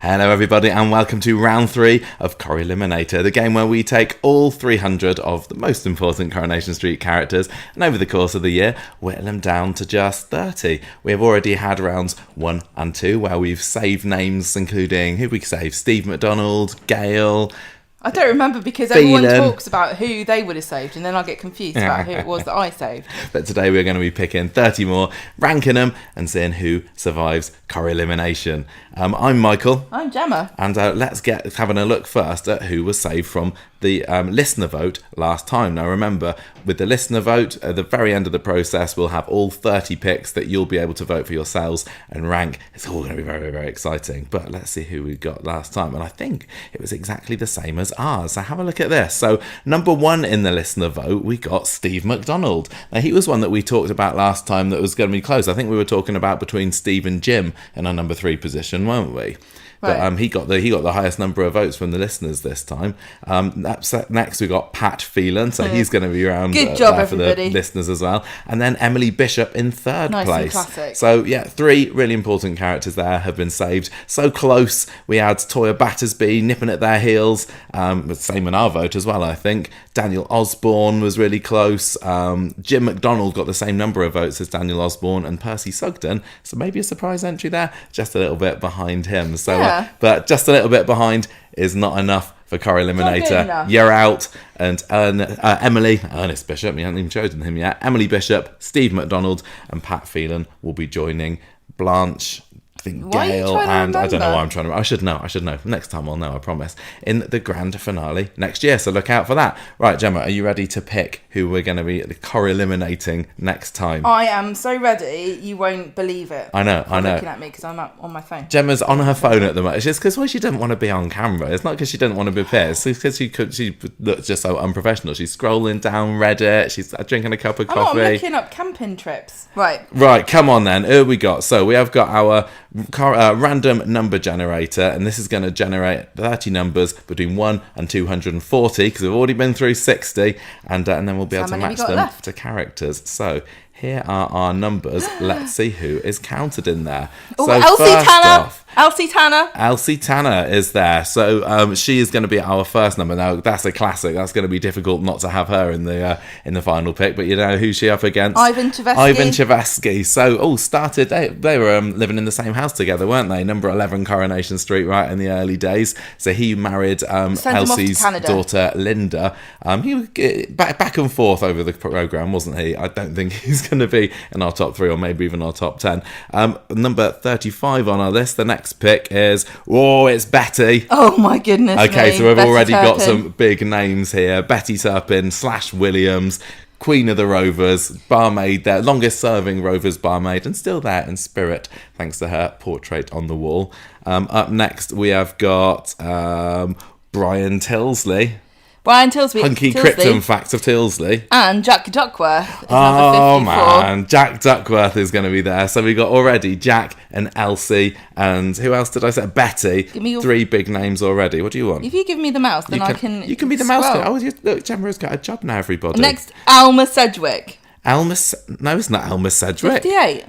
Hello everybody and welcome to round 3 of Corrieliminator, the game where we take all 300 of the most important Coronation Street characters and over the course of the year whittle them down to just 30. We have already had rounds 1 and 2 where we've saved names including, who we saved? Steve McDonald, Gale... I don't remember because everyone talks about who they would have saved and then I get confused about who it was that I saved. But today we're going to be picking 30 more, ranking them and seeing who survives Corrielimination. I'm Michael. I'm Gemma. And let's get having a look first at who was saved from the listener vote last time. Now remember, with the listener vote, at the very end of the process, we'll have all 30 picks that you'll be able to vote for yourselves and rank. It's all going to be very, very exciting. But let's see who we got last time. And I think it was exactly the same as ours. So have a look at this. So number 1 in the listener vote, we got Steve McDonald. Now he was one that we talked about last time that was going to be close. I think we were talking about between Steve and Jim in our number 3 position, weren't we? But Right. he got the highest number of votes from the listeners this time. Next we got Pat Phelan, so he's going to be around Good job, there for everybody. the listeners as well. And then Emily Bishop in third Nice and place. classic. So yeah, 3 really important characters there have been saved. So close. We had Toya Battersby nipping at their heels. Same in our vote as well, I think. Daniel Osborne was really close. Jim McDonald got the same number of votes as Daniel Osborne, and Percy Sugden. So maybe a surprise entry there, just a little bit behind him. So. Yeah. But just a little bit behind is not enough for Corrieliminator. enough. You're out. And Ernest Bishop, we haven't even chosen him yet. Emily Bishop, Steve McDonald, and Pat Phelan will be joining Blanche, I think Why are you Gale, trying to and I don't know remember? why I'm trying to. I should know. Next time I'll know, I promise. In the grand finale next year, so look out for that. Right, Gemma, are you ready to pick who we're going to be Corrieliminating next time? I am so ready, you won't believe it. I know. Looking at me because I'm up on my phone. Gemma's on her phone at the moment. It's just because she didn't want to be on camera. It's not because she didn't want to be pissed. It's because she looks just so unprofessional. She's scrolling down Reddit. She's drinking a cup of I'm coffee. looking up camping trips. Right, come on then. Who we got? So we have got our random number generator, and this is going to generate 30 numbers between 1 and 240 because we've already been through 60, and then we'll be able to many have match we got them left? to characters. So here are our numbers. Let's see who is counted in there. Oh, So Elsie first Tanner. off, Elsie Tanner is there. So she is going to be our first number. Now, that's a classic. That's going to be difficult not to have her in the final pick. But you know who's she up against? Ivan Chevesky. Ivan Chevesky. So, started... They were living in the same house together, weren't they? Number 11 Coronation Street, right, in the early days. So he married Send him off to Elsie's Canada. daughter, Linda. He was back and forth over the programme, wasn't he? I don't think he's going to be in our top 3 or maybe even our top 10. Number 35 on our list, the next pick is, it's Betty. Oh my goodness. Okay, me. so we've Betty already got Turpin. some big names here. Betty Turpin / Williams, Queen of the Rovers, barmaid there, longest serving Rovers barmaid, and still there in spirit thanks to her portrait on the wall. Up next we have got Brian Tilsley. Brian Tilsley. Hunky Krypton Facts of Tilsley. And Jack Duckworth is Oh number 54. man, Jack Duckworth is going to be there. So we got already Jack and Elsie, and who else did I say? Betty. Give me your- 3 big names already. What do you want? If you give me the mouse, then You can be the mouse. scroll. Look, Gemma's got a job now, everybody. Next, Alma Sedgwick. No, it's not Elma Sedgwick. 58.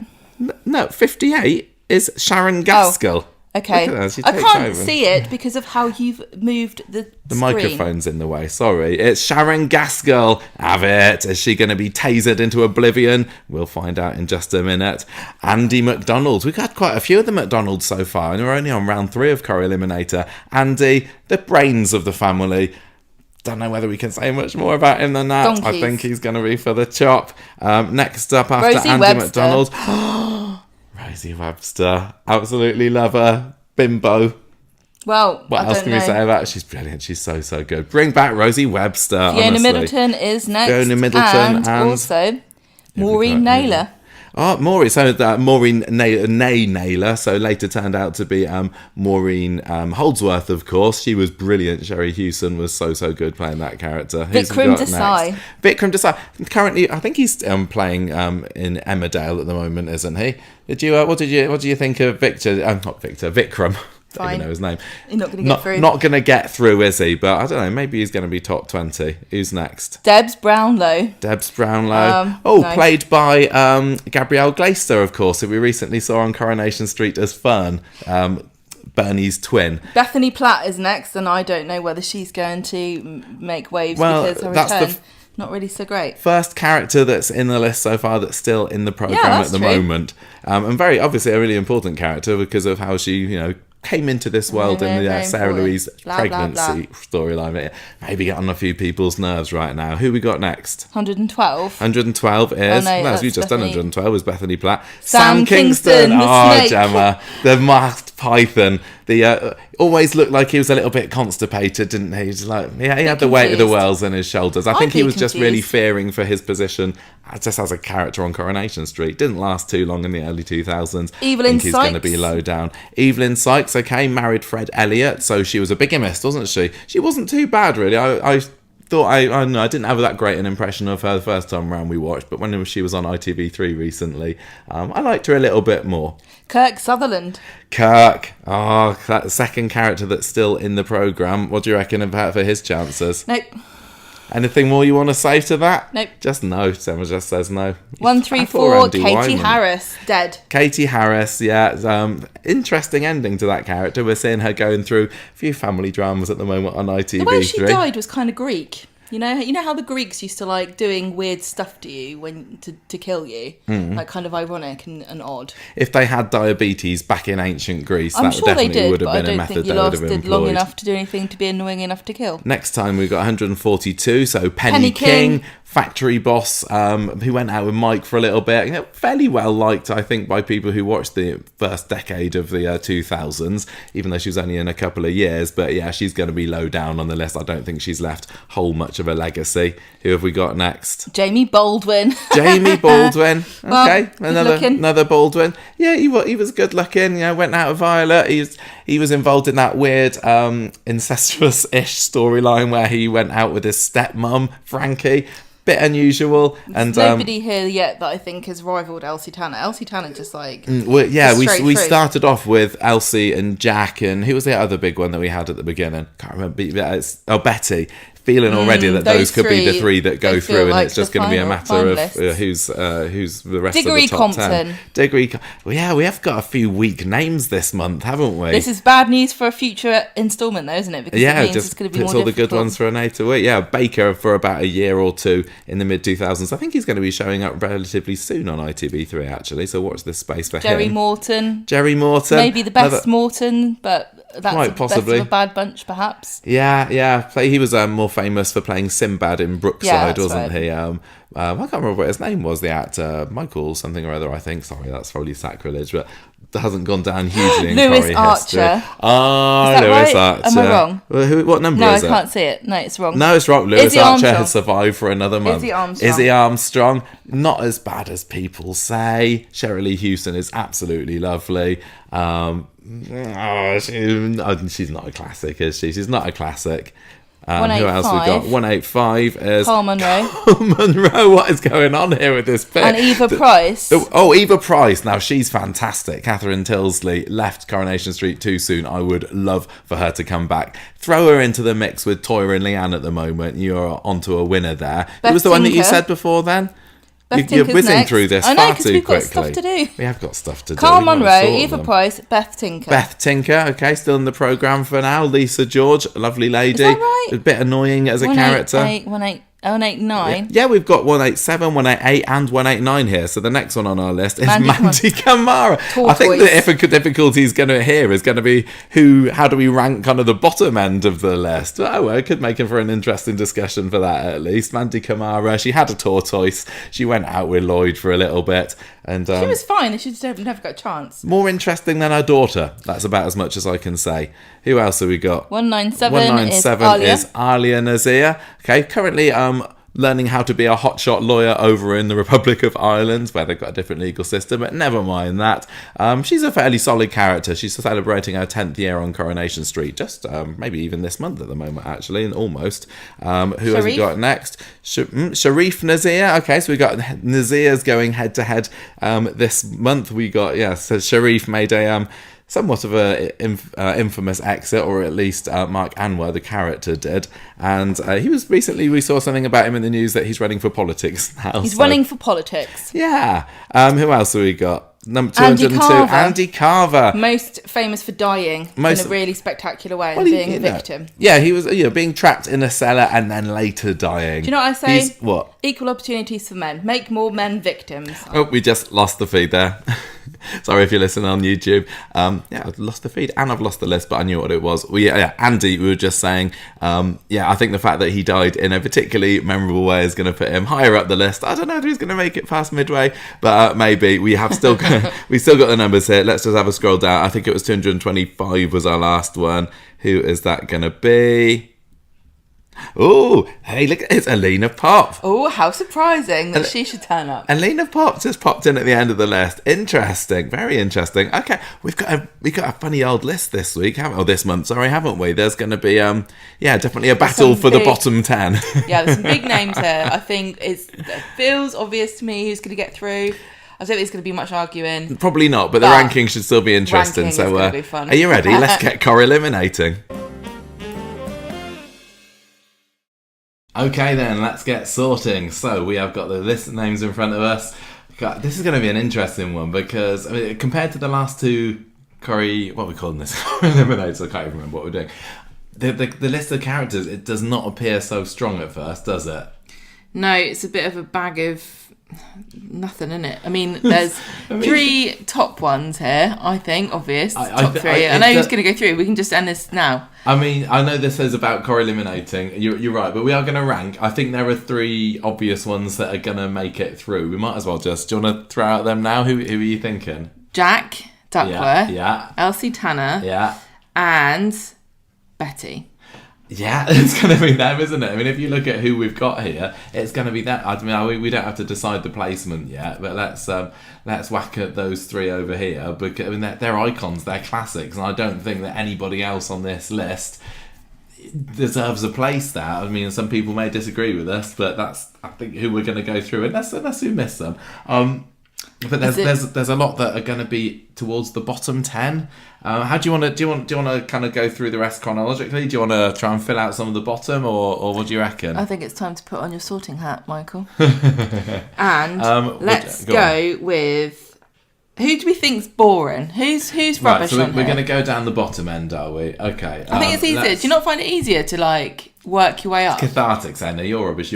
No, 58 is Sharon Gaskell. Okay. Look at that, she I takes can't over. see it because of how you've moved the The screen. microphone's in the way, sorry. It's Sharon Gaskell. Have it. Is she going to be tasered into oblivion? We'll find out in just a minute. Andy McDonald. We've had quite a few of the McDonalds so far, and we're only on round 3 of Corrieliminator. Andy, the brains of the family. Don't know whether we can say much more about him than that. Donkeys. I think he's going to be for the chop. Next up after Rosie Andy Webster. McDonald. Rosie Webster. Absolutely love her. Bimbo. Well, What I else don't can know. we say about her? She's brilliant. She's so, so good. Bring back Rosie Webster, Fiona honestly. Middleton is next. Fiona Middleton and- also Maureen got- Naylor. Oh, Maureen. So Maureen Naylor. So later turned out to be Maureen Holdsworth, of course. She was brilliant. Sherry Hewson was so, so good playing that character. Who's we Vikram got Desai. next? Vikram Desai. Currently, I think he's playing in Emmerdale at the moment, isn't he? What do you think of Vikram? Don't even Fine. know his name. You're not going to get through. Not going to get through, is he? But I don't know. Maybe he's going to be top 20. Who's next? Debs Brownlow. Debs Brownlow. No. Played by Gabrielle Glaister, of course, who we recently saw on Coronation Street as Fern. Bernie's twin. Bethany Platt is next, and I don't know whether she's going to make waves because her return not really so great. First character that's in the list so far that's still in the programme at the moment. And very obviously a really important character because of how she, came into this world in the Sarah Louise pregnancy storyline. Maybe get on a few people's nerves right now. Who we got next? 112. 112 is, you just done 112, was Bethany Platt. Sam Kingston, the snake. Gemma, the masked python. The always looked like he was a little bit constipated, didn't he? He had the weight of the world on his shoulders. I think he was just really fearing for his position just as a character on Coronation Street. Didn't last too long in the early 2000s. Evelyn Sykes. He's going to be low down. Evelyn Sykes, married Fred Elliott, so she was a bigamist, wasn't she? She wasn't too bad, really. I thought I didn't have that great an impression of her the first time round we watched, but when she was on ITV3 recently, I liked her a little bit more. Kirk Sutherland. Kirk. That second character that's still in the programme. What do you reckon about for his chances? Nope. Anything more you want to say to that? Nope. Just no. Emma just says no. 134, Katie Harris, dead. Katie Harris, yeah. Interesting ending to that character. We're seeing her going through a few family dramas at the moment on ITV3. The way she died was kind of Greek. You know how the Greeks used to like doing weird stuff to you to kill you, like kind of ironic and odd. If they had diabetes back in ancient Greece, I'm that sure definitely they did, would have been a method they would have employed. I don't think you lasted long enough to do anything to be annoying enough to kill. Next time we got 142, so Penny King, factory boss, who went out with Mike for a little bit. Fairly well liked, I think, by people who watched the first decade of the 2000s, even though she was only in a couple of years. But yeah, she's going to be low down on the list. I don't think she's left whole much of a legacy. Who have we got next? Jamie Baldwin. Jamie Baldwin. Okay, well, another Baldwin. Yeah, he was good looking. Went out with Violet. He was involved in that weird incestuous-ish storyline where he went out with his stepmom, Frankie. Bit unusual. And there's nobody here yet that I think has rivaled Elsie Tanner. Elsie Tanner just like we started off with Elsie and Jack, and who was the other big one that we had at the beginning? Can't remember. It's Betty. Feeling already that those could be the three that go through, and it's just going to be a matter of who's the rest Diggory of the top Compton. 10. Diggory. Well, yeah, we have got a few weak names this month, haven't we? This is bad news for a future instalment, though, isn't it? Because it means just it's going to be puts more all the good ones for Renee to wait. Yeah, Baker for about a year or two in the mid 2000s. I think he's going to be showing up relatively soon on ITV3 actually. So watch this space for Jerry him. Morton, maybe the best Morton, but that's quite possibly best of a bad bunch, perhaps. Yeah. He was more famous for playing Sinbad in Brookside, wasn't he? I can't remember what his name was. The actor Michael something or other. I think. Sorry, that's probably sacrilege, but hasn't gone down hugely in Lewis Corrie Archer. history. Lewis Archer. Am I wrong? What number is it? No, I can't see it. No, it's wrong. No, it's wrong. Lewis Archer has survived for another month. Izzy Armstrong. Not as bad as people say. Shirley Lee Houston is absolutely lovely. She's not a classic, is she? She's not a classic. Who else we got? 185 is Carl Munro. Carl Munro. What is going on here with this bit? And Eva Price. Eva Price. Now she's fantastic. Catherine Tilsley left Coronation Street too soon. I would love for her to come back. Throw her into the mix with Toya and Leanne at the moment. You're onto a winner there. Who was the one that you said before then? You're whizzing through this far too quickly. Got stuff to do. We have got stuff to do. Carl Munro, Eva Price, Beth Tinker. Beth Tinker, okay, still in the programme for now. Lisa George, lovely lady. Is that right? A bit annoying as a character. 189. Yeah, we've got 187, 188 and 189 here. So the next one on our list is Mandy Kamara. I think the difficulty is going to here is going to be how do we rank kind of the bottom end of the list? Oh, well, it could make it for an interesting discussion for that at least. Mandy Kamara, she had a tortoise. She went out with Lloyd for a little bit. And she was fine. She just never got a chance. More interesting than her daughter. That's about as much as I can say. Who else have we got? 197 is Alia Nazir. Okay, currently learning how to be a hotshot lawyer over in the Republic of Ireland, where they've got a different legal system, but never mind that. She's a fairly solid character. She's celebrating her 10th year on Coronation Street, just maybe even this month at the moment, actually, and almost. Who has we got next? Sharif Nazir. Okay, so we got Nazir's going head-to-head this month. We got, so Sharif made a... somewhat of a infamous exit, or at least Mark Anwar, the character, did. And he was recently, we saw something about him in the news that he's running for politics now. He's running for politics. Yeah. Who else have we got? number 202, Carver. Andy Carver. Most famous for dying in a really spectacular way and being a victim. Yeah, he was being trapped in a cellar and then later dying. Do you know what I say? What? Equal opportunities for men. Make more men victims. Oh, we just lost the feed there. Sorry if you're listening on YouTube. I've lost the feed and I've lost the list, but I knew what it was. Andy, we were just saying, I think the fact that he died in a particularly memorable way is going to put him higher up the list. I don't know if he's going to make it past midway, but maybe. We still got the numbers here. Let's just have a scroll down. I think it was 225 was our last one. Who is that going to be? Oh, hey, look, it's Alina Pop. Oh, how surprising that she should turn up. Alina Pop just popped in at the end of the list. Interesting, very interesting. Okay, we've got a funny old list this week, this month, haven't we? There's going to be, definitely a battle for the bottom 10. Yeah, there's some big names here. I think it feels obvious to me who's going to get through. I don't think there's going to be much arguing. Probably not, but the ranking should still be interesting. So, going to be fun. Are you ready? Let's get Corrieliminating. Okay then, let's get sorting. So we have got the list of names in front of us. This is going to be an interesting one because compared to the last two what are we calling this? Corrieliminators, I can't even remember what we're doing. The list of characters, it does not appear so strong at first, does it? No, it's a bit of a bag of nothing, isn't it? I mean, there's three top ones here, I think, obvious. Top three. I know who's going to go through. We can just end this now. I mean, I know this is about Corrieliminating. You're right, but we are going to rank. I think there are three obvious ones that are going to make it through. We might as well do you want to throw out them now? Who are you thinking? Jack Duckworth. Yeah. Elsie Tanner. Yeah. And Betty. Yeah, it's going to be them, isn't it? I mean, if you look at who we've got here, it's going to be that. I mean, we don't have to decide the placement yet, but let's whack at those three over here because I mean they're icons, they're classics, and I don't think that anybody else on this list deserves a place there. I mean, some people may disagree with us, but that's I think who we're going to go through, and that's who missed them. But there's a lot that are going to be towards the bottom 10. How do you want to kind of go through the rest chronologically? Do you want to try and fill out some of the bottom, or what do you reckon? I think it's time to put on your sorting hat, Michael. And let's go with who do we think's boring? Who's rubbish right, so on we're here? going to go down the bottom end, are we? Okay. I think it's easier. Do you not find it easier to work your way up? Cathartic, Anna. You're rubbish.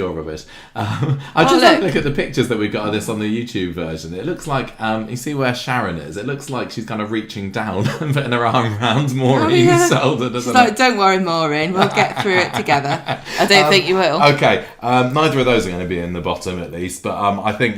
I just look at the pictures that we've got of this on the YouTube version. It looks like, you see where Sharon is? It looks like she's kind of reaching down and putting her arm around Maureen's shoulder, doesn't it? Don't worry, Maureen. We'll get through it together. I don't think you will. Okay. Neither of those are going to be in the bottom, at least. But I think,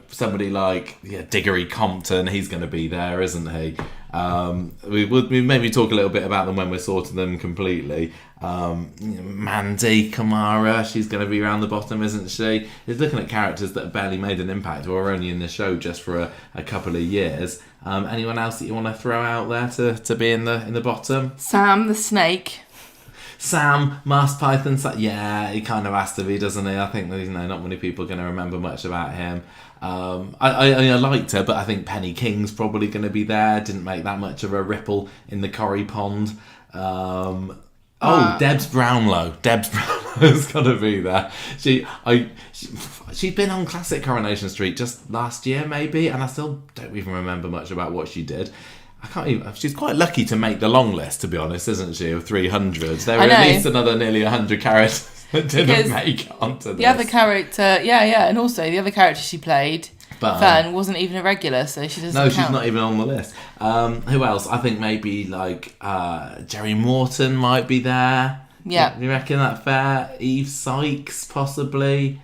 somebody like Diggory Compton, he's going to be there, isn't he? We maybe talk a little bit about them when we're sorting them completely. Mandy Kamara, she's going to be around the bottom, isn't she? He's looking at characters that have barely made an impact or are only in the show just for a couple of years. Anyone else that you want to throw out there to be in the bottom? Sam the Snake. Sam, Masked Python, yeah, he kind of has to be, doesn't he? I think not many people are going to remember much about him. I liked her, but I think Penny King's probably going to be there. Didn't make that much of a ripple in the Corrie pond. Debs Brownlow. Debs Brownlow's got to be there. She'd been on classic Coronation Street just last year, maybe, and I still don't even remember much about what she did. She's quite lucky to make the long list, to be honest, isn't she, of 300. There were at least another nearly 100 characters that didn't make it onto this. The other character, and also the other character she played, Fern, wasn't even a regular, so she doesn't count. She's not even on the list. Who else? I think maybe Jerry Morton might be there. Yeah. You reckon that fair? Eve Sykes, possibly.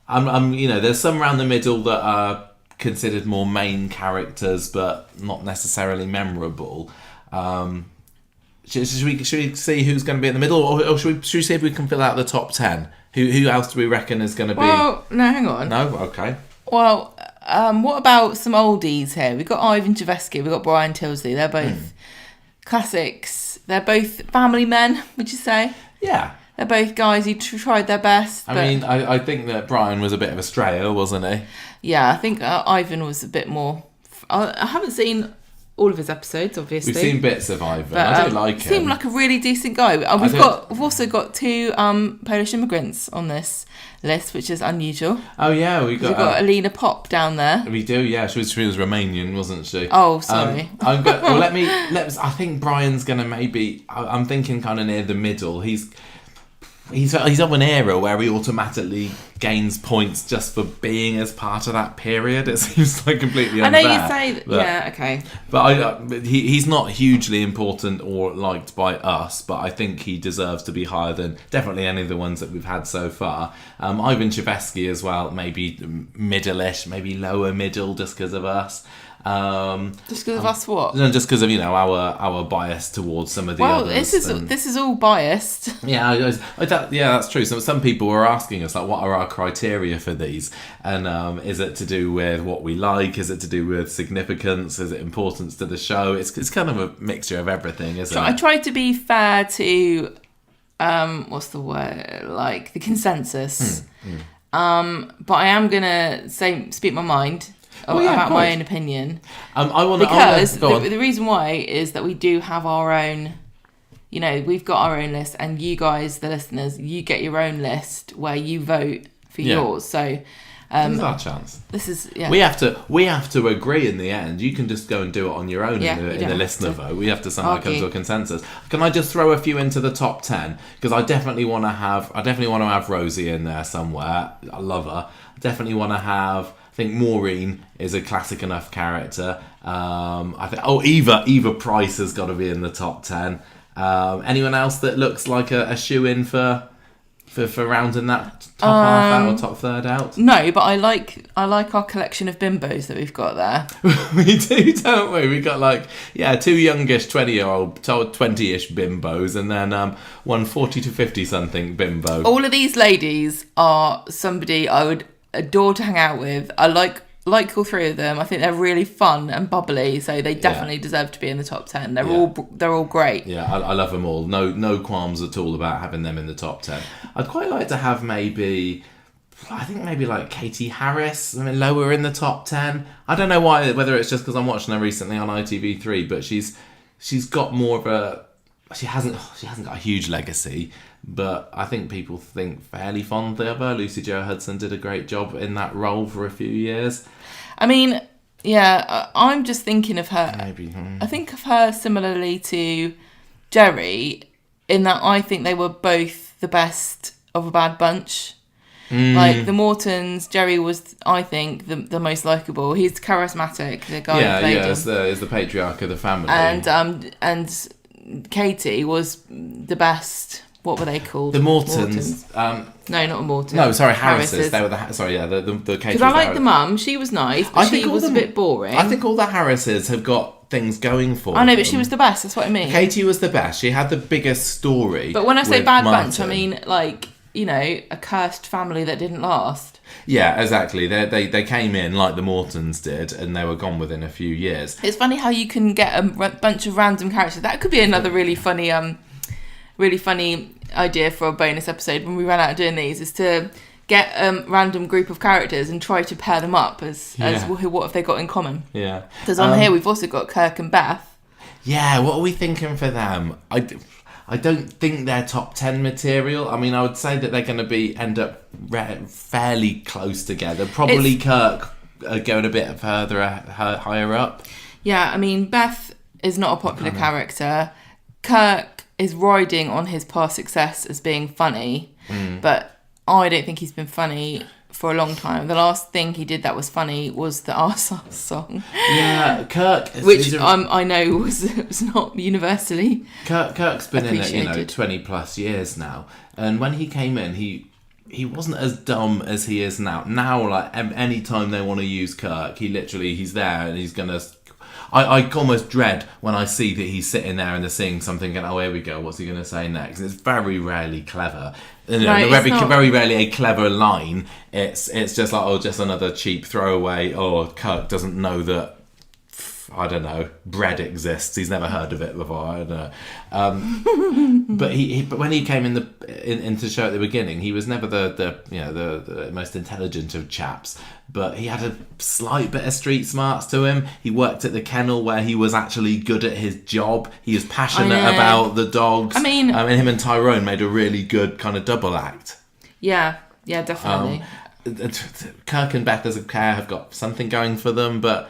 There's some around the middle that are considered more main characters, but not necessarily memorable. Should we see who's going to be in the middle, or should we see if we can fill out the top 10? Who else do we reckon is going to be? Well, no, hang on. No, okay. Well, what about some oldies here? We've got Ivan Javeski, we've got Brian Tilsley. They're both classics. They're both family men, would you say? Yeah. They're both guys who tried their best. I think that Brian was a bit of a strayer, wasn't he? Yeah, I think Ivan was a bit more... I haven't seen all of his episodes, obviously. We've seen bits of Ivan. But, I don't like him. Seemed like a really decent guy. We've also got 2 Polish immigrants on this list, which is unusual. Oh yeah, we've got Alina Pop down there. We do, yeah. She was Romanian, wasn't she? Oh, sorry. I think Brian's gonna maybe. I'm thinking kind of near the middle. He's of an era where he automatically gains points just for being as part of that period. It seems like completely unfair. I know you say that, yeah, okay. But he's not hugely important or liked by us, but I think he deserves to be higher than definitely any of the ones that we've had so far. Ivan Chevesky as well, maybe middle-ish, maybe lower middle just because of us. Just because of us, what? No, just because of our bias towards some of the others. This is all biased. Yeah, that's true. Some people were asking us like, what are our criteria for these? And is it to do with what we like? Is it to do with significance? Is it importance to the show? It's kind of a mixture of everything, isn't it? I tried to be fair to what's the word? Like the consensus. But I am gonna speak my mind. About my own opinion. The reason why is that we do have our own, we've got our own list, and you guys, the listeners, you get your own list where you vote for yours. So this is our chance. This is we have to agree in the end. You can just go and do it on your own in the listener vote. We have to somehow come to a consensus. Can I just throw a few into the top 10? Because I definitely want to have Rosie in there somewhere. I love her. I definitely want to have. I think Maureen is a classic enough character. I think Eva Price has got to be in the top 10. Anyone else that looks like a shoe-in for rounding that top half out or top third out? No, but I like our collection of bimbos that we've got there. We do, don't we? We got 2 youngish 20-year-old, 20-ish bimbos, and then one 40 to 50 something bimbo. All of these ladies are somebody I would adore to hang out with. I like all 3 of them. I think they're really fun and bubbly, so they definitely deserve to be in the top 10. They're all great. Yeah, I love them all. No qualms at all about having them in the top 10. I'd quite like to have maybe like Katie Harris, lower in the top 10. I don't know why, whether it's just because I'm watching her recently on ITV3, but she's got more of a. She hasn't got a huge legacy, but I think people think fairly fondly of her. Lucy Jo Hudson did a great job in that role for a few years. I mean, yeah, I'm just thinking of her. Maybe. I think of her similarly to Jerry, in that I think they were both the best of a bad bunch. Like the Mortons, Jerry was, I think, the most likeable. He's charismatic. The guy who played him. Is the patriarch of the family. And Katie was the best. What were they called? The Mortons. No, not Mortons. No, sorry, Harrises. They were the Katie. Because I like the mum. She was nice, but she was a bit boring. I think all the Harrises have got things going for them. I know, but she was the best. That's what I mean. Katie was the best. She had the biggest story. But when I say bad bunch, I mean a cursed family that didn't last. Yeah, exactly. They came in like the Mortons did, and they were gone within a few years. It's funny how you can get a bunch of random characters. That could be another really funny idea for a bonus episode when we run out of doing these, is to get a random group of characters and try to pair them up as what have they got in common. Yeah. Because on here we've also got Kirk and Beth. Yeah, what are we thinking for them? I don't think they're top 10 material. I mean, I would say that they're going to end up fairly close together. Probably Kirk going a bit further higher up. Yeah, I mean, Beth is not a popular character. Kirk is riding on his past success as being funny, but I don't think he's been funny for a long time. The last thing he did that was funny was the Arse song. Yeah, Kirk, which I know was not universally. Kirk's been in it, 20 plus years now, and when he came in, he wasn't as dumb as he is now. Now, like any time they want to use Kirk, he's there and he's gonna. I almost dread when I see that he's sitting there and they're saying something and here we go, what's he going to say next? It's very rarely clever. Very rarely a clever line. It's just like, just another cheap throwaway, Kirk doesn't know that I don't know, bread exists. He's never heard of it before. I don't know. But when he came into the show at the beginning, he was never the most intelligent of chaps. But he had a slight bit of street smarts to him. He worked at the kennel where he was actually good at his job. He was passionate about the dogs. I mean, and him and Tyrone made a really good kind of double act. Yeah, definitely. Kirk and Beth as a pair have got something going for them, but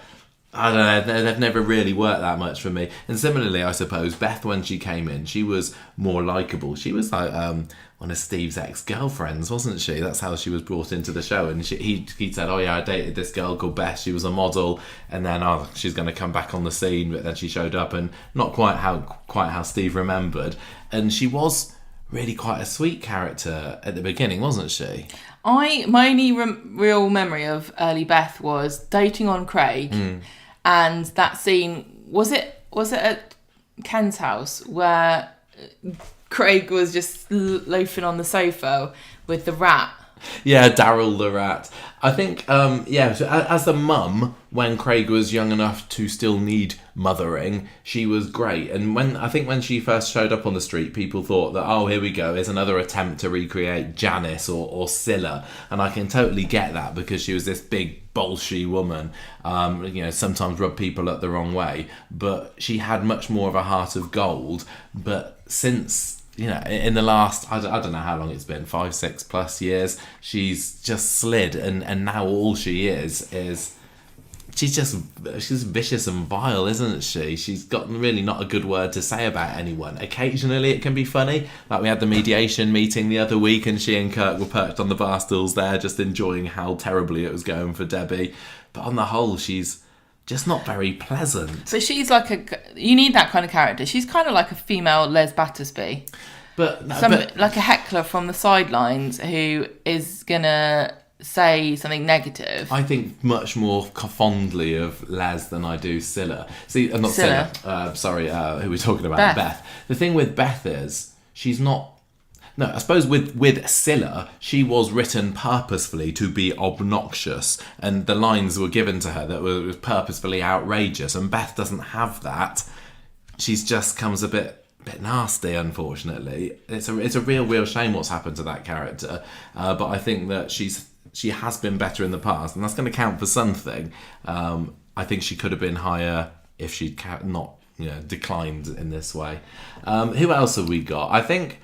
I don't know, they've never really worked that much for me. And similarly, I suppose, Beth, when she came in, she was more likeable. She was like one of Steve's ex-girlfriends, wasn't she? That's how she was brought into the show. And he said, oh yeah, I dated this girl called Beth. She was a model. And then, she's going to come back on the scene. But then she showed up, and not quite how Steve remembered. And she was really quite a sweet character at the beginning, wasn't she? My only real memory of early Beth was doting on Craig, and that scene, was it at Ken's house where Craig was just loafing on the sofa with the rat? Yeah, Daryl the rat. I think, so as a mum, when Craig was young enough to still need mothering, she was great. And when she first showed up on the street, people thought that, oh, here we go, here's another attempt to recreate Janice or Scylla. And I can totally get that, because she was this big, bolshy woman, sometimes rubbed people up the wrong way. But she had much more of a heart of gold. But since... in the last, I don't know how long it's been, 5-6+ years, she's just slid, and now all she is she's vicious and vile, isn't she? She's got really not a good word to say about anyone. Occasionally it can be funny, like we had the mediation meeting the other week, and she and Kirk were perched on the bar stools there, just enjoying how terribly it was going for Debbie. But on the whole, she's just not very pleasant. But she's like you need that kind of character. She's kind of like a female Les Battersby. But like a heckler from the sidelines who is going to say something negative. I think much more fondly of Les than I do Scylla. See, not Scylla. Who we're talking about? Beth. The thing with Beth is, she's not... No, I suppose with Scylla, she was written purposefully to be obnoxious, and the lines were given to her that were purposefully outrageous, and Beth doesn't have that. She's just comes a bit nasty, unfortunately. It's a real shame what's happened to that character, but I think that she has been better in the past, and that's going to count for something. I think she could have been higher if she'd not declined in this way. Who else have we got? I think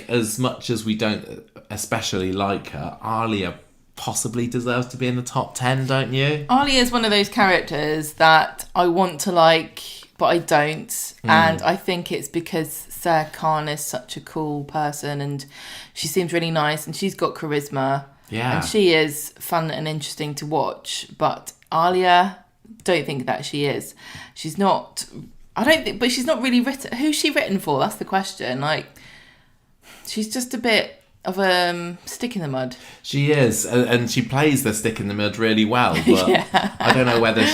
as much as we don't especially like her, Alia possibly deserves to be in the top 10, don't you? Alia is one of those characters that I want to like, but I don't. And I think it's because Sarah Khan is such a cool person, and she seems really nice, and she's got charisma. Yeah. And she is fun and interesting to watch. But Alia, don't think that she is. She's not... but she's not really written... Who's she written for? That's the question. Like... She's just a bit of a stick in the mud. She is, and she plays the stick in the mud really well. But yeah. I don't know whether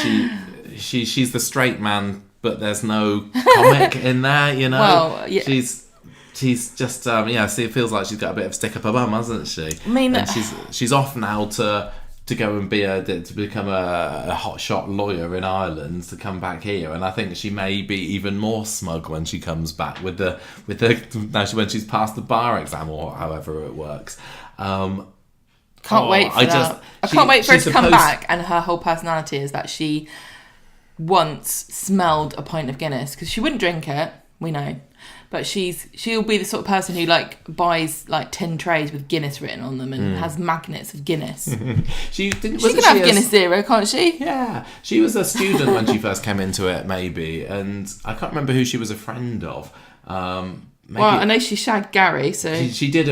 she's the straight man, but there's no comic in there. Well, yeah. She's just so it feels like she's got a bit of stick up her bum, hasn't she? I mean, and she's off now to go and to become a hotshot lawyer in Ireland, to come back here, and I think she may be even more smug when she comes back when she's passed the bar exam, or however it works. Can't wait for that. I can't wait for her to come back, and her whole personality is that she once smelled a pint of Guinness, because she wouldn't drink it, we know. But she'll be the sort of person who buys tin trays with Guinness written on them and has magnets of Guinness. She can have Guinness Zero, can't she? Yeah. She was a student when she first came into it, maybe, and I can't remember who she was a friend of. I know she shagged Gary, so she did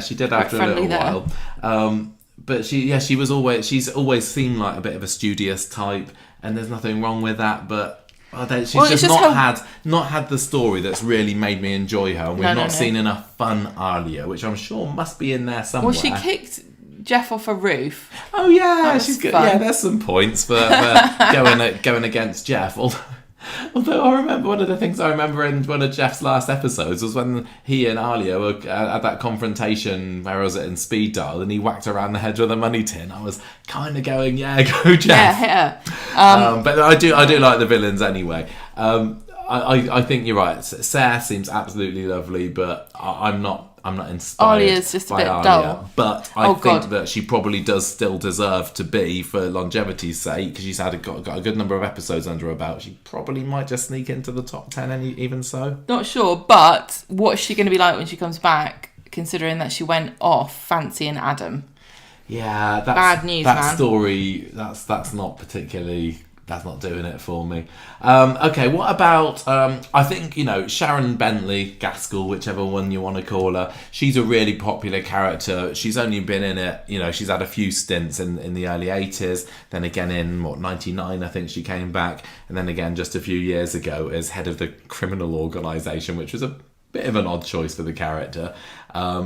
she did after a little while. But she's always seemed like a bit of a studious type, and there's nothing wrong with that, but she's not had the story that's really made me enjoy her, and we've not seen enough fun Alia, which I'm sure must be in there somewhere. Well, she kicked Jeff off a roof. Oh yeah, she's good. Yeah, there's some points for going against Jeff. Although I remember one of the things I remember in one of Jeff's last episodes was when he and Alia were at that confrontation, where was it, in Speed Dial, and he whacked her around the head with a money tin. I was kind of going, yeah, go Jeff. Yeah, hit her. But I do like the villains anyway. I think you're right. Sarah seems absolutely lovely, but I'm not inspired. Alia's just a by bit Alia. dull. But I think that she probably does still deserve to be, for longevity's sake, because she's got a good number of episodes under her belt. She probably might just sneak into the top 10, even so. Not sure, but what's she going to be like when she comes back, considering that she went off fancying Adam? Yeah, that's bad news, that man. Story, that's not particularly... That's not doing it for me. Okay, what about... I think, Sharon Bentley, Gaskell, whichever one you want to call her, she's a really popular character. She's only been in it, she's had a few stints in the early 80s. Then again in, 99, I think she came back. And then again just a few years ago as head of the criminal organisation, which was a bit of an odd choice for the character.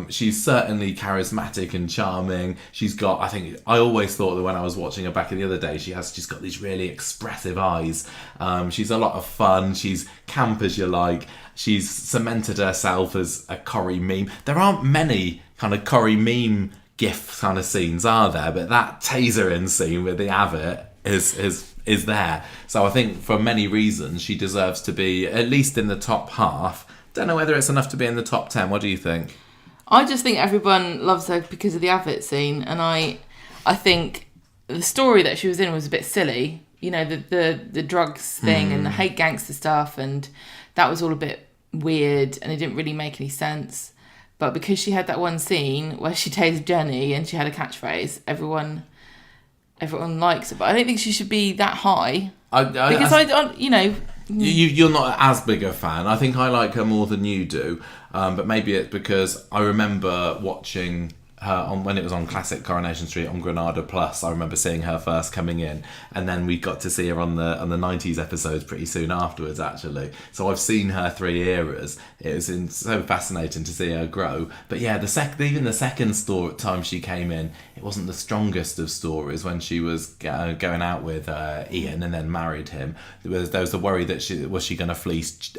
She's certainly charismatic and charming. She's got, I always thought that when I was watching her back in the other day, she's got these really expressive eyes. She's a lot of fun. She's camp as you like. She's cemented herself as a Corrie meme. There aren't many kind of Corrie meme gif kind of scenes, are there? But that tasering scene with the Abbott is there. So I think for many reasons she deserves to be at least in the top half. Don't know whether it's enough to be in the top 10. What do you think? I just think everyone loves her because of the Abbott scene, and I think the story that she was in was a bit silly. The drugs thing and the hate gangster stuff, and that was all a bit weird, and it didn't really make any sense. But because she had that one scene where she tased Jenny and she had a catchphrase, everyone likes it. But I don't think she should be that high You're not as big a fan. I think I like her more than you do, but maybe it's because I remember watching her when it was on classic Coronation Street on Granada Plus. I remember seeing her first coming in, and then we got to see her on the 90s episodes pretty soon afterwards, actually. So I've seen her 3 eras. It was so fascinating to see her grow. But yeah, even the second time she came in, it wasn't the strongest of stories when she was going out with Ian and then married him. There was the worry that she going to fleece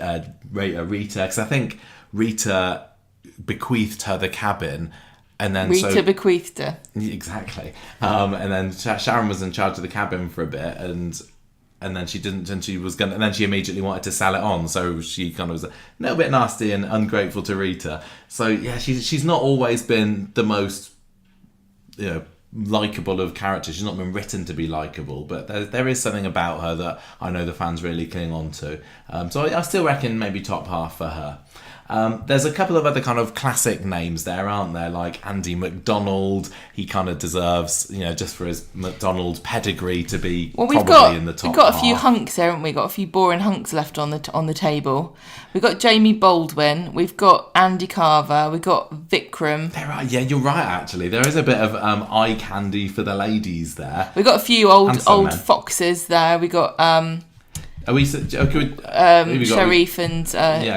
Rita, because I think Rita bequeathed her the cabin. And then Rita bequeathed her. Exactly. And then Sharon was in charge of the cabin for a bit, and then she didn't, and then she immediately wanted to sell it on. So she kind of was a little bit nasty and ungrateful to Rita. So yeah, she's not always been the most, likeable of characters. She's not been written to be likeable, but there is something about her that I know the fans really cling on to. So I still reckon maybe top half for her. There's a couple of other kind of classic names there, aren't there? Like Andy McDonald. He kind of deserves, just for his McDonald pedigree, to be in the top. We've got a few hunks here, haven't we? Got a few boring hunks left on the table. We've got Jamie Baldwin. We've got Andy Carver. We've got Vikram. Yeah, you're right. Actually, there is a bit of eye candy for the ladies there. We've got a few old foxes there. We got. Are we? Sharif and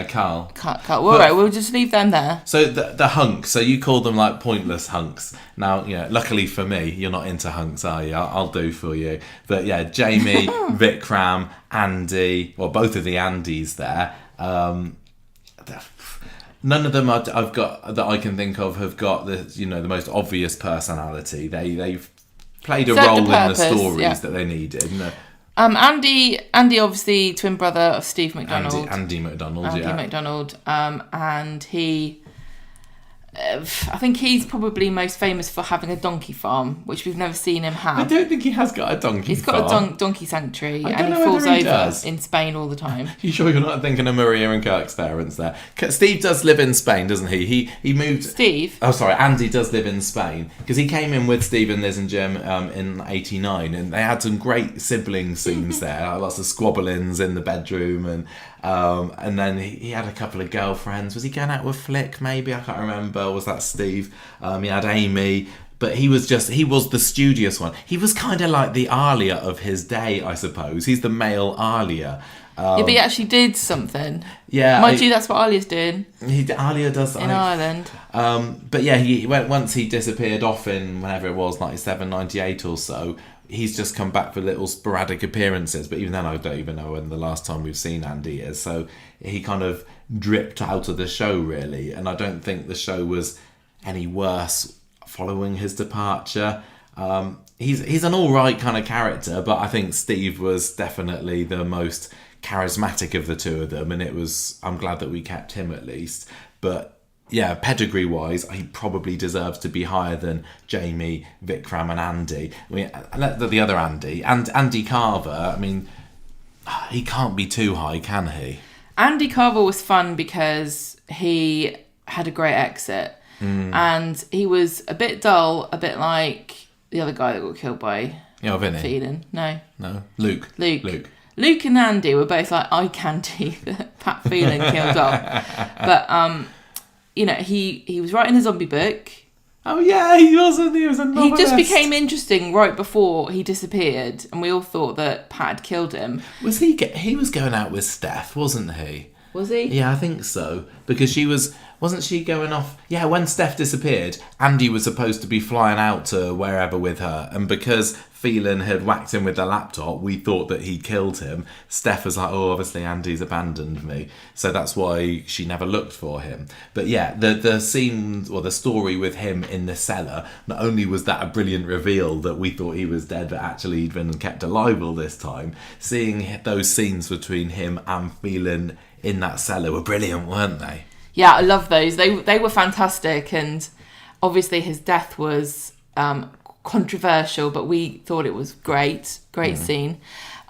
Carl. Carl. All right, we'll just leave them there. So the hunks. So you call them like pointless hunks. Now, luckily for me, you're not into hunks, are you? I'll do for you. But yeah, Jamie, Vikram, Andy. Well, both of the Andys there. None of them I've got that I can think of have got the most obvious personality. They've played a role in the stories that they needed. Andy, obviously twin brother of Steve McDonald. Andy McDonald, and he, I think he's probably most famous for having a donkey farm, which we've never seen him have. I don't think he has got a donkey farm. He's got a donkey sanctuary, and he falls over in Spain all the time. You sure you're not thinking of Maria and Kirk's parents there? Steve does live in Spain, doesn't he? He moved... Steve? Oh, sorry, Andy does live in Spain, because he came in with Steve and Liz and Jim in 89, and they had some great sibling scenes there, lots of squabblings in the bedroom, and then he had a couple of girlfriends. Was he going out with Flick, maybe? I can't remember. Was that Steve? He had Amy. But he was the studious one. He was kind of like the Alia of his day, I suppose. He's the male Alia. But he actually did something. Yeah. Mind you, that's what Alia's doing. Alia does. In Ireland. But yeah, once he disappeared off in whenever it was, 97, 98 or so, he's just come back for little sporadic appearances, but even then I don't even know when the last time we've seen Andy is. So he kind of dripped out of the show, really, and I don't think the show was any worse following his departure. He's an all right kind of character, but I think Steve was definitely the most charismatic of the two of them, and I'm glad that we kept him at least. But yeah, pedigree wise, he probably deserves to be higher than Jamie, Vikram, and Andy. I mean, the other Andy and Andy Carver. I mean, he can't be too high, can he? Andy Carver was fun because he had a great exit, and he was a bit dull, a bit like the other guy that got killed by Vinny. Phelan. No, Luke. Luke and Andy were both like eye candy that Pat Phelan killed off, but he was writing a zombie book. Oh yeah, he wasn't. He was a novelist. He just became interesting right before he disappeared, and we all thought that Pat had killed him. Was he? He was going out with Steph, wasn't he? Was he? Yeah, I think so. Because wasn't she going off? Yeah, when Steph disappeared, Andy was supposed to be flying out to wherever with her, and because Phelan had whacked him with the laptop, we thought that he'd killed him. Steph was like, oh, obviously Andy's abandoned me. So that's why she never looked for him. But yeah, the scene, or the story with him in the cellar, not only was that a brilliant reveal that we thought he was dead, but actually he'd been kept alive all this time, seeing those scenes between him and Phelan in that cellar were brilliant, weren't they? Yeah, I love those. They were fantastic, and obviously his death was controversial, but we thought it was great scene.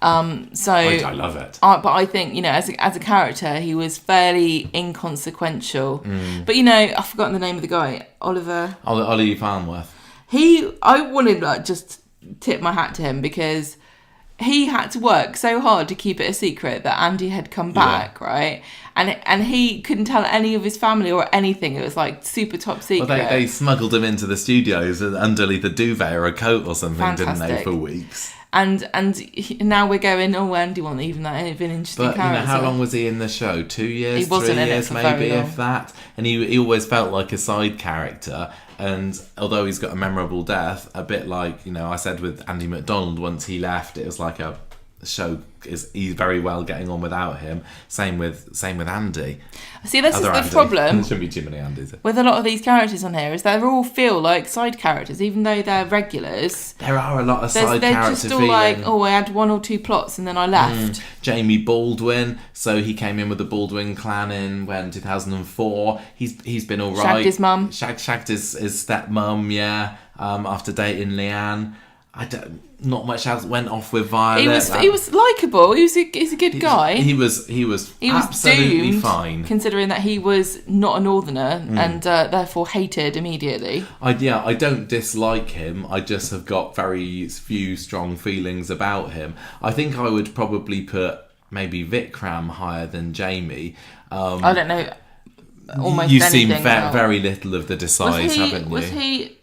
So I love it. But I think, as a character, he was fairly inconsequential. But I've forgotten the name of the guy, Ollie Farnworth. I wanted to just tip my hat to him because he had to work so hard to keep it a secret that Andy had come back, right? And he couldn't tell any of his family or anything. It was like super top secret. Well, they smuggled him into the studios underneath a duvet or a coat or something, Fantastic. didn't they, for weeks? And now we're going, Andy wasn't even that an interesting character. How long was he in the show? 2 years, he wasn't 3 in years, it for maybe, very long. if that. And he always felt like a side character. And although he's got a memorable death, a bit like, I said with Andy McDonald, once he left, it was like a show he's very well getting on without him. Same with Andy. See, this Other is the Andy. problem. There shouldn't be too many Andys. With a lot of these characters on here, is they all feel like side characters, even though they're regulars. There are a lot of side they're character just all feeling. like, I had 1 or 2 plots and then I left. Jamie Baldwin, so he came in with the Baldwin clan in 2004. He's been all right. Shagged his mum. Shagged his stepmum, yeah. After dating Leanne. Not much else went off with Violet. He was likeable. He's a good guy. He was absolutely doomed, fine. Considering that he was not a northerner and therefore hated immediately. I don't dislike him. I just have got very few strong feelings about him. I think I would probably put maybe Vikram higher than Jamie. I don't know. Almost You've anything seen very little of the Decise, haven't you? Was he?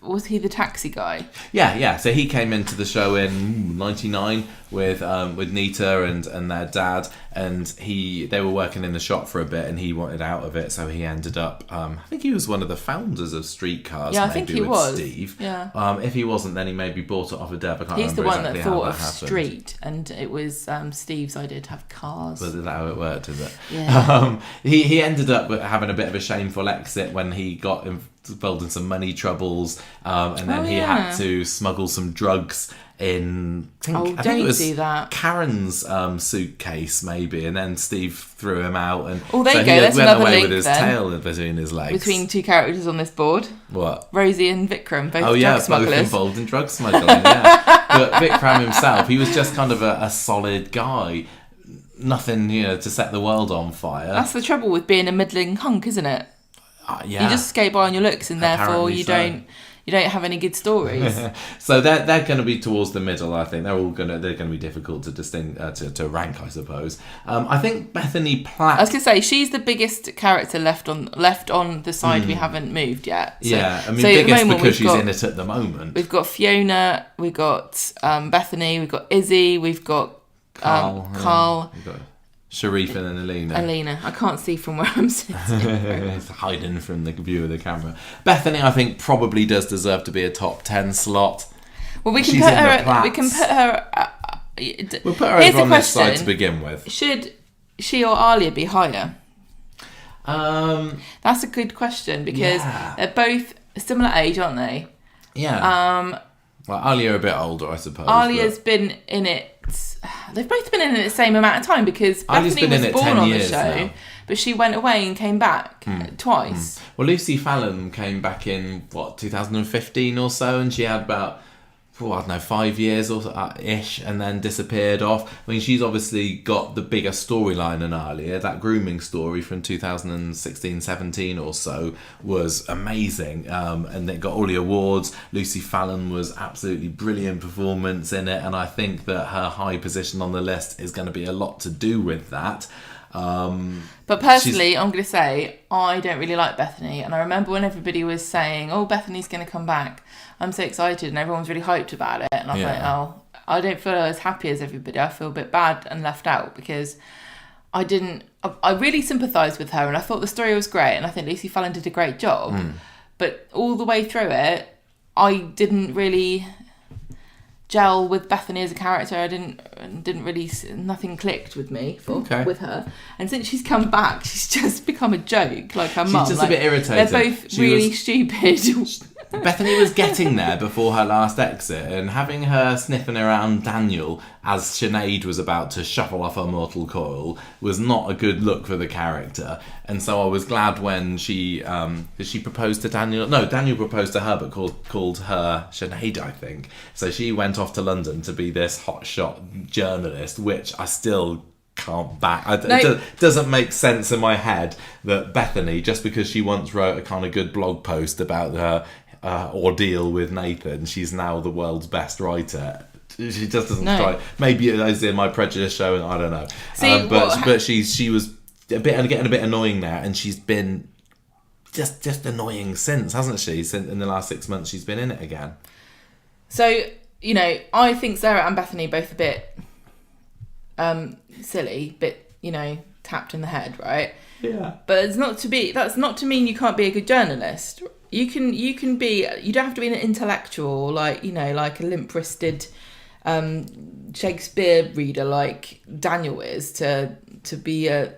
Was he the taxi guy? Yeah. So he came into the show in '99 with Nita and their dad, and they were working in the shop for a bit, and he wanted out of it, so he ended up. I think he was one of the founders of Streetcars. Yeah, I maybe, think he with was. Steve. Yeah. If he wasn't, then he maybe bought it off of Deb. I can't He's the remember one exactly that thought of happened. Street, and it was Steve's idea to have cars. Is that how it worked? Is it? Yeah. He ended up having a bit of a shameful exit when he got involved in some money troubles, and then he had to smuggle some drugs in. I think it was do that. Karen's suitcase, maybe, and then Steve threw him out, and there you so go. he That's went another away link with his then. tail between his legs. Between 2 characters on this board. What? Rosie and Vikram, both drug drug smugglers. Both involved in drug smuggling. Yeah, but Vikram himself, he was just kind of a solid guy. Nothing, to set the world on fire. That's the trouble with being a middling hunk, isn't it? Yeah. You just skate by on your looks, and therefore you don't have any good stories. So they're going to be towards the middle. I think they're going to be difficult to to rank, I suppose. I think Bethany Platt. I was going to say she's the biggest character left on the side we haven't moved yet. So, biggest because she's in it at the moment. We've got Fiona, we've got Bethany, we've got Izzy, we've got Carl. Sharif and then Alina. Alina. I can't see from where I'm sitting. It's hiding from the view of the camera. Bethany, I think, probably does deserve to be a top 10 slot. Well, we can put her. We can put her. We'll put her over on this side to begin with. Should she or Alia be higher? That's a good question because they're both a similar age, aren't they? Yeah. Well, Alia a bit older, I suppose. Alia's been in it. They've both been in it the same amount of time because Bethany was born on the show, but she went away and came back twice. Well, Lucy Fallon came back in 2015 or so, and she had about 5 years or ish, and then disappeared off. I mean, she's obviously got the bigger storyline than Alia. That grooming story from 2016-17 or so was amazing, and it got all the awards. Lucy Fallon was absolutely brilliant performance in it, and I think that her high position on the list is going to be a lot to do with that. But personally, I'm going to say I don't really like Bethany, and I remember when everybody was saying, "Oh, Bethany's going to come back. I'm so excited," and everyone's really hyped about it. And I thought, I don't feel as happy as everybody. I feel a bit bad and left out because I really sympathised with her, and I thought the story was great, and I think Lucy Fallon did a great job. But all the way through it, I didn't really gel with Bethany as a character. I didn't really, nothing clicked with me with her. And since she's come back, she's just become a joke, like her mum. She's just a bit irritating. They're both really stupid. Bethany was getting there before her last exit, and having her sniffing around Daniel as Sinead was about to shuffle off her mortal coil was not a good look for the character. And so I was glad when she proposed to Daniel. No, Daniel proposed to her, but called her Sinead, I think. So she went off to London to be this hotshot journalist, which I still can't back. It doesn't make sense in my head that Bethany, just because she once wrote a kind of good blog post about her ordeal with Nathan, she's now the world's best writer. She just doesn't strike. Maybe it is in my prejudice show, and I don't know. But she was getting a bit annoying now, and she's been just annoying since, hasn't she? Since in the last 6 months, she's been in it again. So I think Sarah and Bethany both a bit silly, bit tapped in the head, right? Yeah. But that's not to mean you can't be a good journalist. You can be. You don't have to be an intellectual, like a limp-wristed Shakespeare reader like Daniel is to be a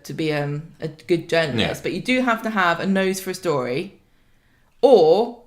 good journalist. Yeah. But you do have to have a nose for a story, or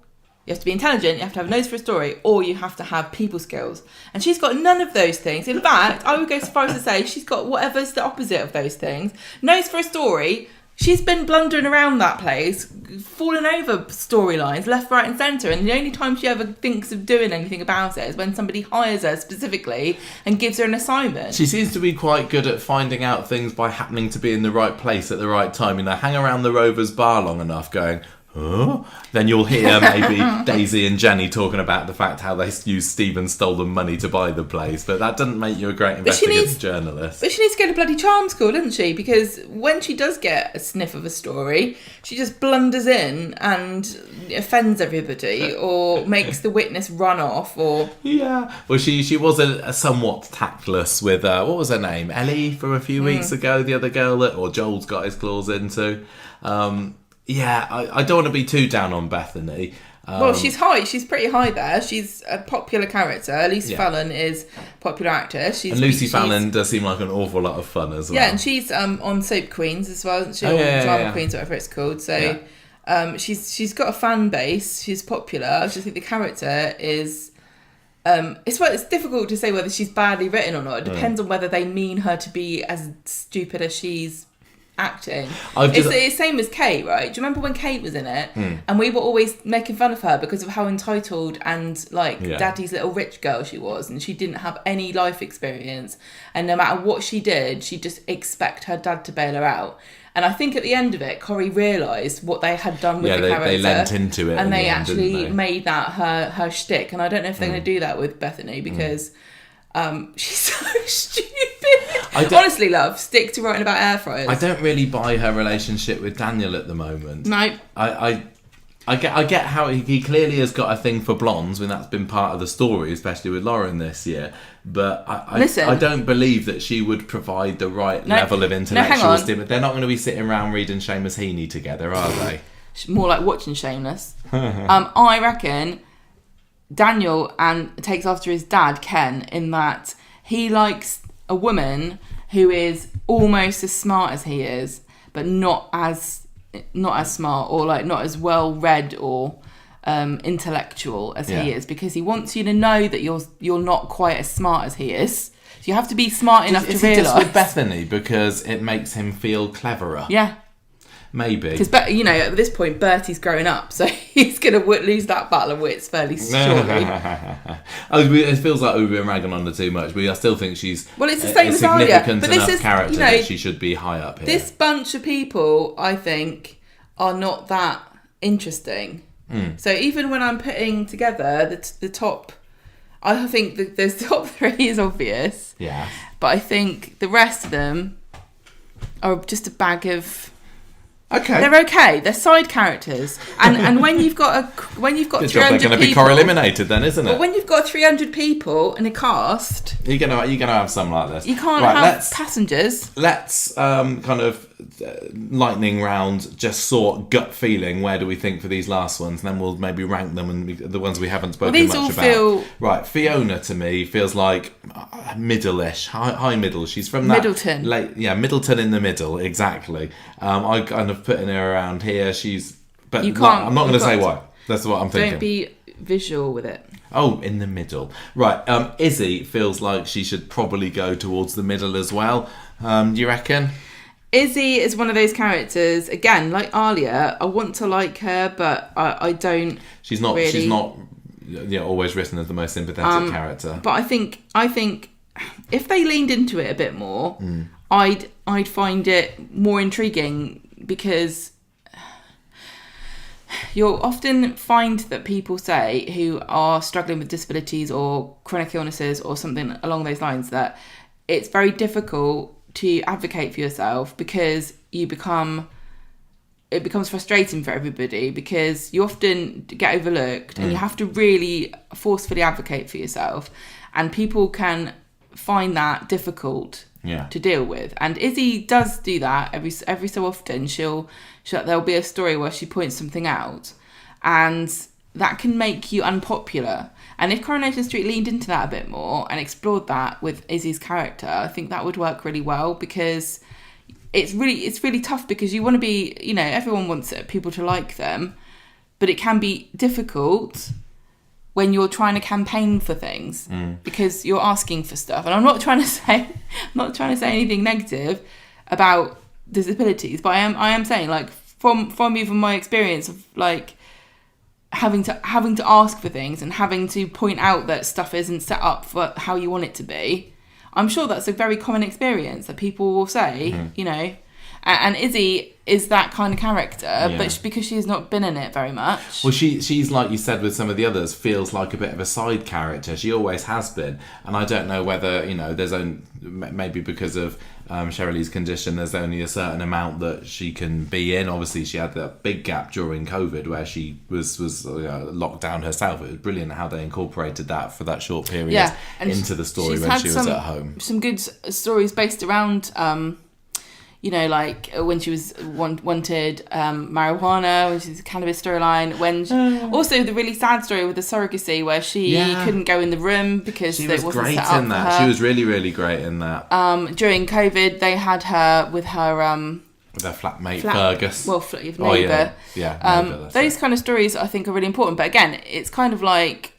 you have to be intelligent. You have to have a nose for a story, or you have to have people skills. And she's got none of those things. In fact, I would go so far as to say she's got whatever's the opposite of those things. Nose for a story. She's been blundering around that place, falling over storylines left, right and centre, and the only time she ever thinks of doing anything about it is when somebody hires her specifically and gives her an assignment. She seems to be quite good at finding out things by happening to be in the right place at the right time. Hang around the Rovers bar long enough going, huh? Then you'll hear maybe Daisy and Jenny talking about the fact how they used Stephen's stolen money to buy the place, but that doesn't make you a great investigative journalist. But she needs to go to bloody charm school, doesn't she? Because when she does get a sniff of a story, she just blunders in and offends everybody or makes the witness run off. Or well, she was a somewhat tactless with what was her name, Ellie, from a few weeks ago, the other girl that Joel's got his claws into. I don't want to be too down on Bethany. Well, she's high. She's pretty high there. She's a popular character. Lucy Fallon is a popular actress. Lucy Fallon does seem like an awful lot of fun as well. Yeah, and she's on Soap Queens as well, isn't she? Drama Queens, whatever it's called. So she's got a fan base. She's popular. I just think the character is... it's difficult to say whether she's badly written or not. It depends on whether they mean her to be as stupid as she's acting. It's the same as Kate, right? Do you remember when Kate was in it and we were always making fun of her because of how entitled and daddy's little rich girl she was, and she didn't have any life experience, and no matter what she did, she'd just expect her dad to bail her out. And I think at the end of it, Corrie realised what they had done with the character. They lent into it, and they actually made that her shtick. And I don't know if they're going to do that with Bethany because she's so stupid. Honestly, love, stick to writing about air fryers. I don't really buy her relationship with Daniel at the moment. No. I I get how he clearly has got a thing for blondes when that's been part of the story, especially with Lauren this year. But I don't believe that she would provide the right level of intellectual stimulus. They're not going to be sitting around reading Seamus Heaney together, are they? More like watching Shameless. I reckon Daniel takes after his dad, Ken, in that he likes a woman who is almost as smart as he is, but not as smart or like not as well read or intellectual as he is, because he wants you to know that you're not quite as smart as he is. So you have to be smart enough to realise. Is he just with Bethany because it makes him feel cleverer? Yeah. Maybe. Because, at this point, Bertie's growing up, so he's going to lose that battle of wits fairly shortly. It feels like we've been ragging on her too much, but I still think she's it's the same as Alia. But this is character that she should be high up here. This bunch of people, I think, are not that interesting. So even when I'm putting together the top, I think the top 3 is obvious. Yeah. But I think the rest of them are just a bag of... Okay. They're okay. They're side characters, and when you've got 300 people, they're going to be Corrieliminated then, isn't it? But when you've got 300 people in a cast, you're going to have some like this. You can't have passengers. Let's kind of lightning round. Just sort gut feeling. Where do we think for these last ones? And then we'll maybe rank them and the ones we haven't spoken much about. Right, Fiona to me feels like middle-ish, high middle. She's from that Middleton. Middleton in the middle, exactly. I kind of putting her around here. But you can't. I'm not going to say why. That's what I'm thinking. Don't be visual with it. Oh, in the middle. Right. Izzy feels like she should probably go towards the middle as well. Do you reckon? Izzy is one of those characters, again, like Alia. I want to like her, but I don't. She's not. Really. She's not. Always written as the most sympathetic character. But I think if they leaned into it a bit more, I'd find it more intriguing, because you'll often find that people say who are struggling with disabilities or chronic illnesses or something along those lines that it's very difficult to advocate for yourself, because it becomes frustrating for everybody, because you often get overlooked and you have to really forcefully advocate for yourself, and people can find that difficult to deal with. And Izzy does do that every so often. There'll be a story where she points something out, and that can make you unpopular. And if Coronation Street leaned into that a bit more and explored that with Izzy's character, I think that would work really well, because it's really tough, because you want to be, everyone wants people to like them, but it can be difficult when you're trying to campaign for things, because you're asking for stuff. And I'm not trying to say anything negative about disabilities, but I am saying, like, from even my experience of like having to ask for things and having to point out that stuff isn't set up for how you want it to be, I'm sure that's a very common experience that people will say, and Izzy is that kind of character, but because she's not been in it very much. Well, she's like you said with some of the others, feels like a bit of a side character. She always has been, and I don't know whether there's maybe because of Cheryl Lee's condition, there's only a certain amount that she can be in. Obviously, she had that big gap during COVID where she was locked down herself. It was brilliant how they incorporated that for that short period into the story when she was at home. Some good stories based around. Like when she was wanted marijuana, when she's a cannabis storyline. Also the really sad story with the surrogacy where she couldn't go in the room because she it wasn't great set up in that. for her. She was really, really great in that. During COVID, they had her with her flatmate Fergus. Well, neighbour. Neighbour, those kind of stories I think are really important. But again, it's kind of like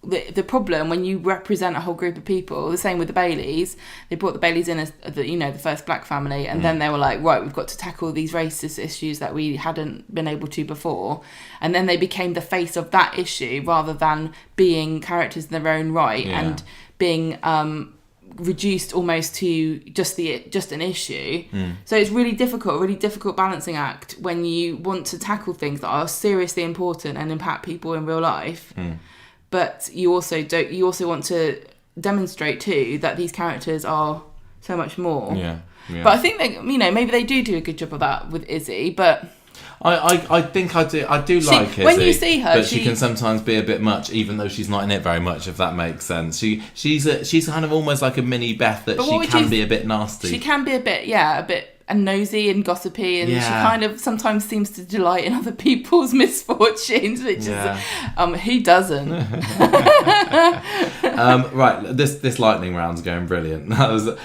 the problem when you represent a whole group of people. The same with the Baileys. They brought the Baileys in as the first black family, and then they were like, right, we've got to tackle these racist issues that we hadn't been able to before, and then they became the face of that issue rather than being characters in their own right and being reduced almost to just an issue. So it's really difficult balancing act when you want to tackle things that are seriously important and impact people in real life. But you also want to demonstrate too that these characters are so much more. But I think that maybe they do a good job of that with Izzy. But I think I do like Izzy. When you see her, but she can sometimes be a bit much, even though she's not in it very much. If that makes sense, she's kind of almost like a mini Beth that she can be a bit nasty. She can be a bit and nosy and gossipy, and she kind of sometimes seems to delight in other people's misfortunes, which is who doesn't? Right, this lightning round's going brilliant. That was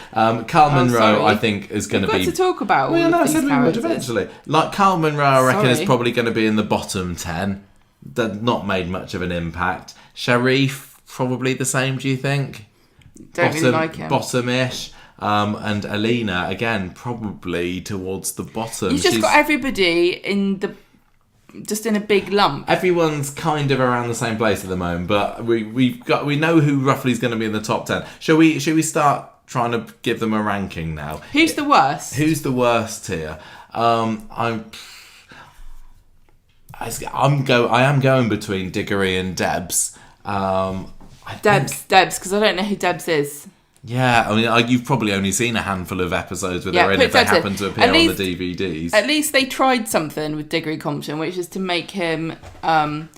Carl Monroe. I think is going to be to talk about. Well, no, I said we would eventually. Like Carl Monroe, I reckon is probably going to be in the bottom 10. That not made much of an impact. Sharif probably the same. Do you think? Don't really like him. Bottom-ish. And Alina again probably towards the bottom. You've just got everybody in a big lump. Everyone's kind of around the same place at the moment, but we know who roughly is going to be in the top 10. Shall we start trying to give them a ranking now? Who's the worst? Who's the worst here? I am going between Diggory and Debs. Debs, because I don't know who Debs is. Yeah, I mean, you've probably only seen a handful of episodes where they're in if they happen to appear on the DVDs. At least they tried something with Diggory Compton, which is to make him Fred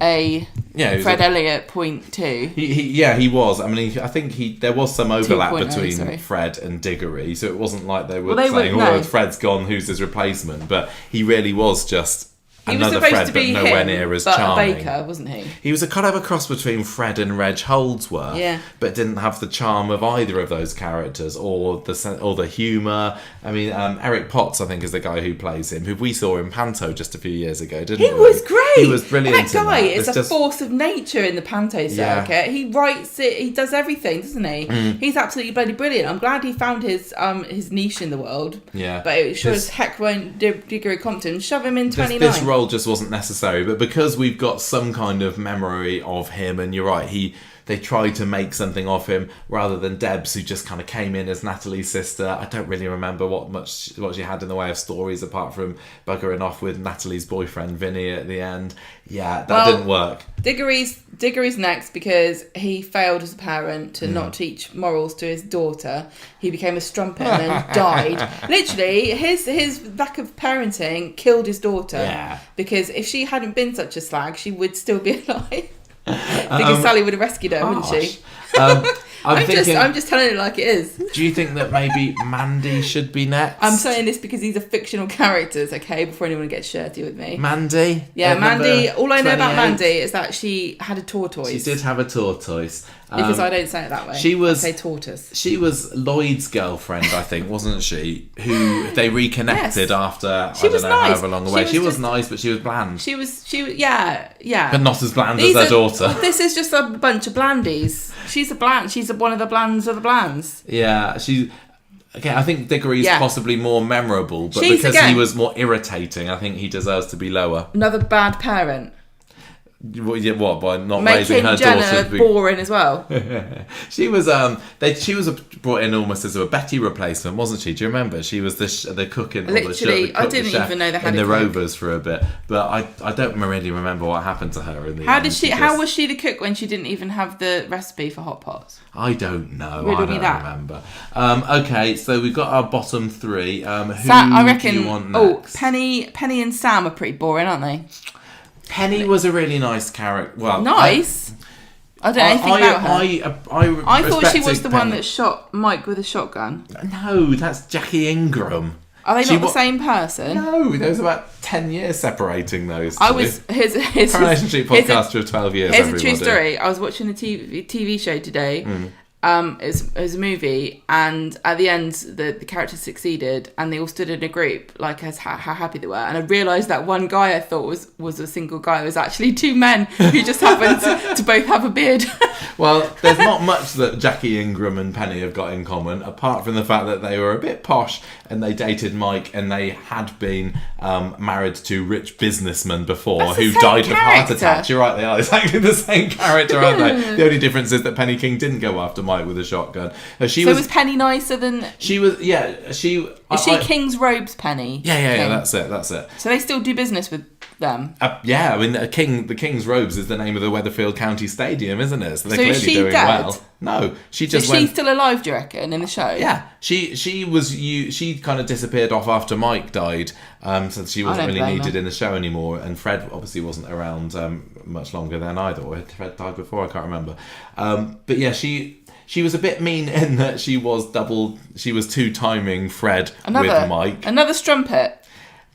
Elliott 0.2. He was. I mean, I think there was some overlap between Fred and Diggory, so it wasn't like they were saying, Fred's gone, who's his replacement? But he really was just another Fred, but nowhere near as charming. Baker, wasn't he? He was a kind of a cross between Fred and Reg Holdsworth, but didn't have the charm of either of those characters or the humour. I mean, Eric Potts, I think, is the guy who plays him, who we saw in Panto just a few years ago, didn't we? He was great. He was brilliant. That guy is a force of nature in the Panto circuit. He writes it. He does everything, doesn't he? He's absolutely bloody brilliant. I'm glad he found his niche in the world. Yeah, but it sure as heck won't Diggory Compton shove him in 29. This role just wasn't necessary, but because we've got some kind of memory of him, and you're right, they tried to make something of him rather than Debs, who just kind of came in as Natalie's sister. I don't really remember what she had in the way of stories apart from buggering off with Natalie's boyfriend Vinny at the end. Yeah, that didn't work. Diggory's next because he failed as a parent to not teach morals to his daughter. He became a strumpet and then died. Literally, his lack of parenting killed his daughter. Yeah. Because if she hadn't been such a slag, she would still be alive. Because Sally would have rescued her, wouldn't she? I'm just telling it like it is. Do you think that maybe Mandy should be next? I'm saying this because these are fictional characters, okay? Before anyone gets shirty with me. Mandy? Yeah, Mandy. All I know about Mandy is that she had a tortoise. She did have a tortoise. Because I don't say it that way. I say tortoise. She was Lloyd's girlfriend, I think, wasn't she? Who they reconnected after, however long away. She was nice, but she was bland. She was, yeah. But not as bland as her daughter. This is just a bunch of blandies. She's one of the blands of the blands. Yeah, I think Diggory's possibly more memorable, but because he was more irritating, I think he deserves to be lower. Another bad parent. What, by not making raising her Jenna daughter boring as well? She was brought in almost as a Betty replacement, wasn't she? Do you remember? She was the cook in literally. I didn't even know they had in the Rovers for a bit, but I don't really remember what happened to her in the end. How was she the cook when she didn't even have the recipe for hot pots? I don't know. I don't remember. Okay, so we've got our bottom three. Who I reckon, do you want next? Penny and Sam are pretty boring, aren't they? Penny was a really nice character. Well, nice. I don't know anything about her. I thought she was the one that shot Mike with a shotgun. No, that's Jackie Ingram. Are they not the same person? No, there was about 10 years separating those two. I was his Coronation Street podcast for 12 years. Here's a true story. I was watching a TV show today. It was a movie, and at the end the characters succeeded and they all stood in a group like as how happy they were, and I realised that one guy I thought was a single guy was actually two men who just happened to both have a beard. Well, there's not much that Jackie Ingram and Penny have got in common apart from the fact that they were a bit posh and they dated Mike and they had been married to rich businessmen before who died of heart attacks. You're right, they are exactly the same character, aren't they? The only difference is that Penny King didn't go after Mike with a shotgun. Was Penny nicer than... She was, yeah. Is she King's Robes Penny? Yeah, that's it. So they still do business with them. Yeah, I mean, the King's Robes is the name of the Weatherfield County Stadium, isn't it? So they're So is clearly she doing dead? well. No, she Is just she went. still alive, do you reckon, in the show? Yeah, she kind of disappeared off after Mike died, so she wasn't really blame needed her. in the show anymore. And Fred obviously wasn't around much longer then either. Or had Fred died before? I can't remember. But yeah, she was a bit mean in that she was two-timing Fred with Mike. Another strumpet.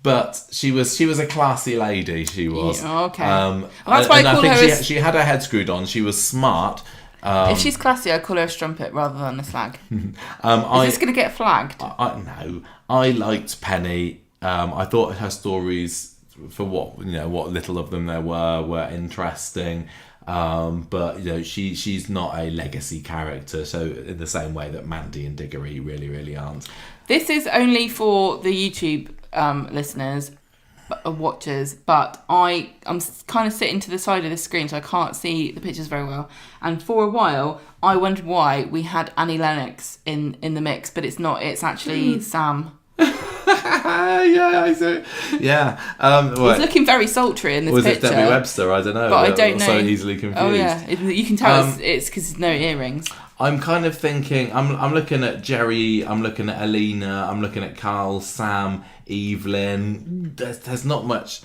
But she was a classy lady. She was. Yeah, okay. Well, that's why I call her. She had her head screwed on. She was smart. If she's classy, I call her a strumpet rather than a slag. Is this going to get flagged? No, I liked Penny. I thought her stories, for what little of them there were interesting. But she's not a legacy character. So in the same way that Mandy and Diggory really, really aren't. This is only for the YouTube listeners, watchers, but I'm kind of sitting to the side of the screen, so I can't see the pictures very well. And for a while, I wondered why we had Annie Lennox in the mix, but it's not. It's actually Sam. Yeah, I see. Yeah, he's looking very sultry in this picture. Was it Debbie Webster? I don't know. But I don't know. So easily confused. Oh yeah, you can tell it's because there's no earrings. I'm kind of thinking. I'm looking at Jerry. I'm looking at Alina. I'm looking at Carl, Sam, Evelyn. There's not much.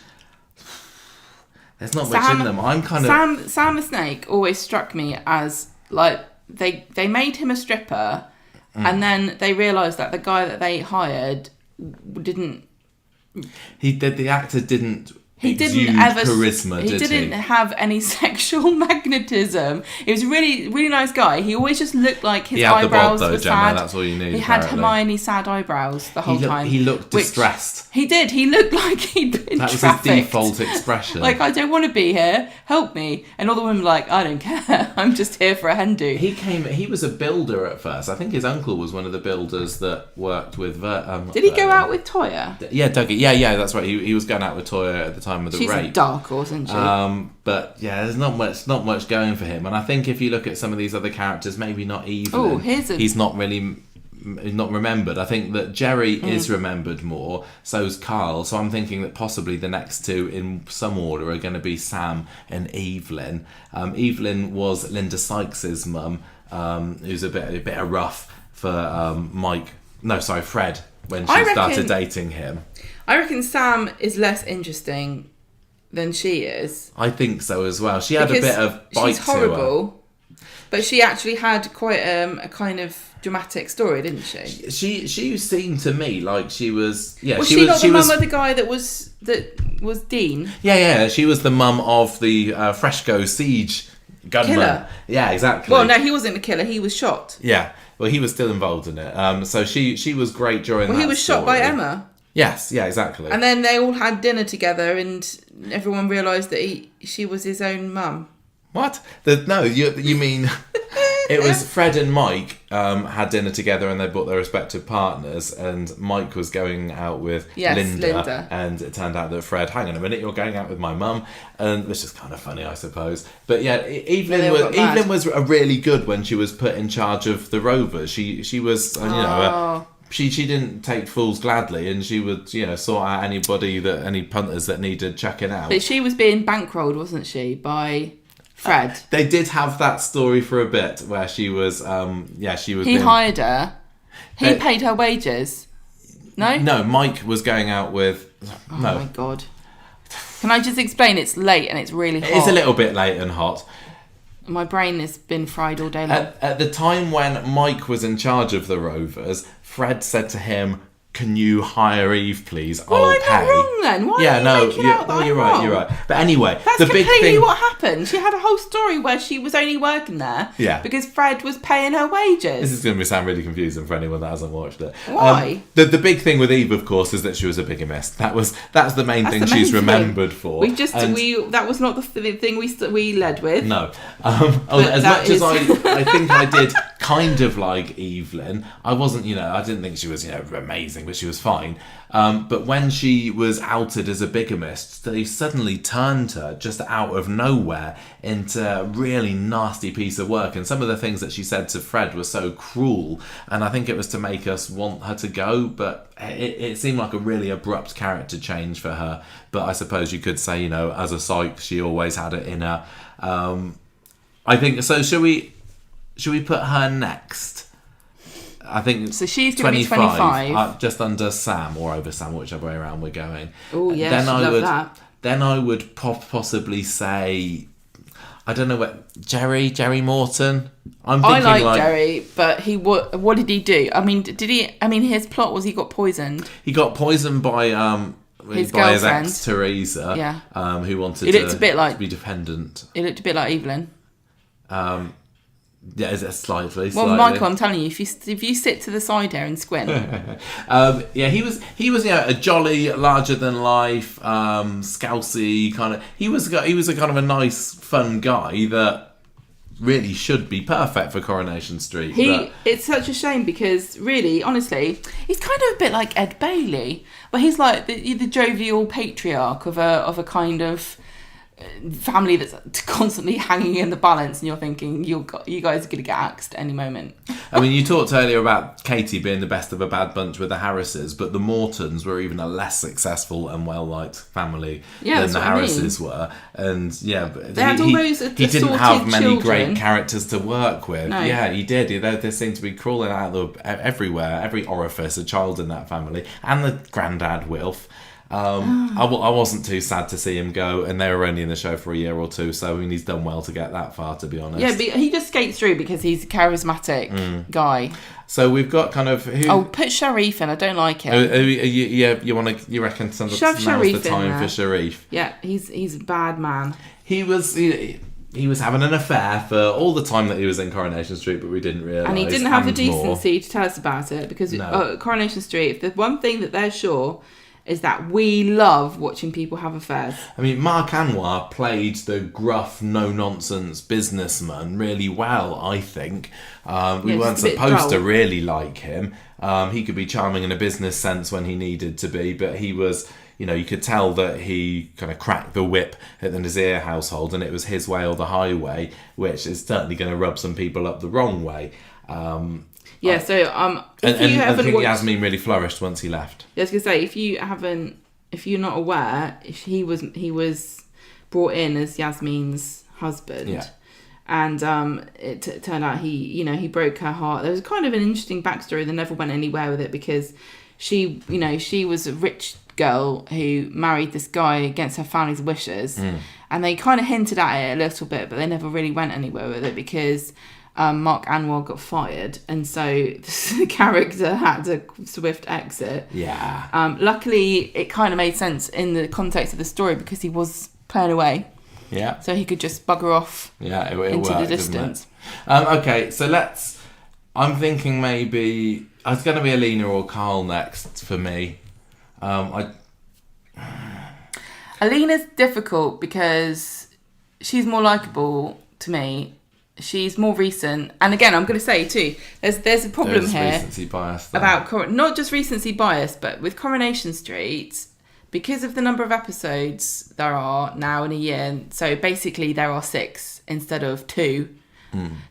There's not much in them. I'm kind of Sam the Snake always struck me as like they made him a stripper, and then they realised that the guy that they hired didn't. The actor didn't. He didn't ever charisma. He didn't have any sexual magnetism. He was a really, really nice guy. He always just looked like his eyebrows were sad. That's all you need. He had Hermione sad eyebrows the whole time. He looked distressed. He did. He looked like he'd been trafficked. That was his default expression. Like, I don't want to be here. Help me. And all the women were like, I don't care. I'm just here for a hen do. He was a builder at first. I think his uncle was one of the builders that worked with. Did he go out with Toya? Yeah, Dougie. Yeah, that's right. He was going out with Toya at the time of the rape. She's a dark horse, isn't she? But yeah, there's not much going for him. And I think if you look at some of these other characters, maybe not Evelyn. He's not really. Not remembered. I think that Jerry is remembered more, so's Carl, so I'm thinking that possibly the next two in some order are going to be Sam and Evelyn. Evelyn was Linda Sykes's mum, who's a bit rough for Fred when she started dating him. I reckon Sam is less interesting than she is. I think so as well. She had a bit of bite she's horrible, to her. But she actually had quite a kind of dramatic story, didn't she? She seemed to me like she was. Yeah, was she not the mum of the guy that was Dean? Yeah. She was the mum of the Fresco siege gunman. Killer. Yeah, exactly. Well, no, he wasn't the killer. He was shot. Yeah. Well, he was still involved in it. So she was great during. Well, he was shot by Emma. Yes. Yeah. Exactly. And then they all had dinner together, and everyone realised that she was his own mum. What? No, you mean it was Fred and Mike had dinner together and they brought their respective partners, and Mike was going out with Linda, and it turned out that Fred, hang on a minute, you're going out with my mum, and which is kind of funny, I suppose. But yeah, Evelyn was really good when she was put in charge of the Rovers. She was, She didn't take fools gladly, and she would, sort out any punters that needed checking out. But she was being bankrolled, wasn't she, by Fred? They did have that story for a bit where she was, she was. He hired her. He paid her wages. No? No, Mike was going out with. Oh my God. Can I just explain? It's late and it's really hot. It's a little bit late and hot. My brain has been fried all day long. At the time when Mike was in charge of the Rovers, Fred said to him, "Can you hire Eve, please? Well, I'll I'm pay." not wrong then. Why are you making out that you're I'm right. wrong? You're right. But anyway, that's the big completely thing. what happened. She had a whole story where she was only working there because Fred was paying her wages. This is going to sound really confusing for anyone that hasn't watched it. Why? The big thing with Eve, of course, is that she was a bigamist. That's the main thing she's remembered for. That was not the thing we led with. No. As much as I think I did kind of like Evelyn, I wasn't. I didn't think she was amazing amazing, but she was fine. But when she was outed as a bigamist, they suddenly turned her just out of nowhere into a really nasty piece of work. And some of the things that she said to Fred were so cruel. And I think it was to make us want her to go. But it seemed like a really abrupt character change for her. But I suppose you could say, as a psych, she always had it in her. I think so. Should we put her next? I think so. She's going to be 25, just under Sam or over Sam, whichever way around we're going. Oh yeah, then I would. That. Then I would possibly say, I don't know what Jerry Morton. I like Jerry, but what did he do? I mean, his plot was he got poisoned. He got poisoned by his ex Teresa. Yeah. Who wanted to be dependent. It looked a bit like Evelyn. Yeah, is it slightly? Well, Michael, I'm telling you, if you sit to the side here and squint. He was a jolly, larger than life, scousy kind of. He was a kind of a nice, fun guy that really should be perfect for Coronation Street. It's such a shame because really, honestly, he's kind of a bit like Ed Bailey, but he's like the jovial patriarch of a kind of family that's constantly hanging in the balance, and you're thinking you guys are going to get axed any moment. I mean, you talked earlier about Katie being the best of a bad bunch with the Harrises, but the Mortons were even a less successful and well-liked family than the Harrises were. And they had all those he didn't have many children. Great characters to work with. No. Yeah, he did. They seemed to be crawling out of everywhere, every orifice, a child in that family, and the granddad Wilf. I wasn't too sad to see him go, and they were only in the show for a year or two, so I mean, he's done well to get that far, to be honest. Yeah, but he just skates through because he's a charismatic guy. So we've got kind of who. Oh, put Sharif in. I don't like him. You reckon now's the time for Sharif? Yeah, he's a bad man. He was having an affair for all the time that he was in Coronation Street, but we didn't realise. And he didn't have the decency to tell us about it because Coronation Street, if there's one thing that they're sure is that we love watching people have affairs. I mean, Mark Anwar played the gruff, no-nonsense businessman really well, I think. We weren't supposed to really like him. He could be charming in a business sense when he needed to be, but he was, you could tell that he kind of cracked the whip at the Nazir household, and it was his way or the highway, which is certainly going to rub some people up the wrong way. I think Yasmin really flourished once he left. I was going to say, if you're not aware, he was brought in as Yasmin's husband, and it turned out he broke her heart. There was kind of an interesting backstory that never went anywhere with it because she was a rich girl who married this guy against her family's wishes, and they kind of hinted at it a little bit, but they never really went anywhere with it because Mark Anwar got fired, and so the character had a swift exit. Yeah. Luckily, it kind of made sense in the context of the story because he was playing away. Yeah. So he could just bugger off into worked, the distance. Okay, so I'm thinking maybe it's going to be Alina or Carl next for me. Alina's difficult because she's more likeable to me. She's more recent, and again, I'm going to say too, there's a problem here recency bias about not just recency bias, but with Coronation Street, because of the number of episodes there are now in a year. So basically, there are 6 instead of 2.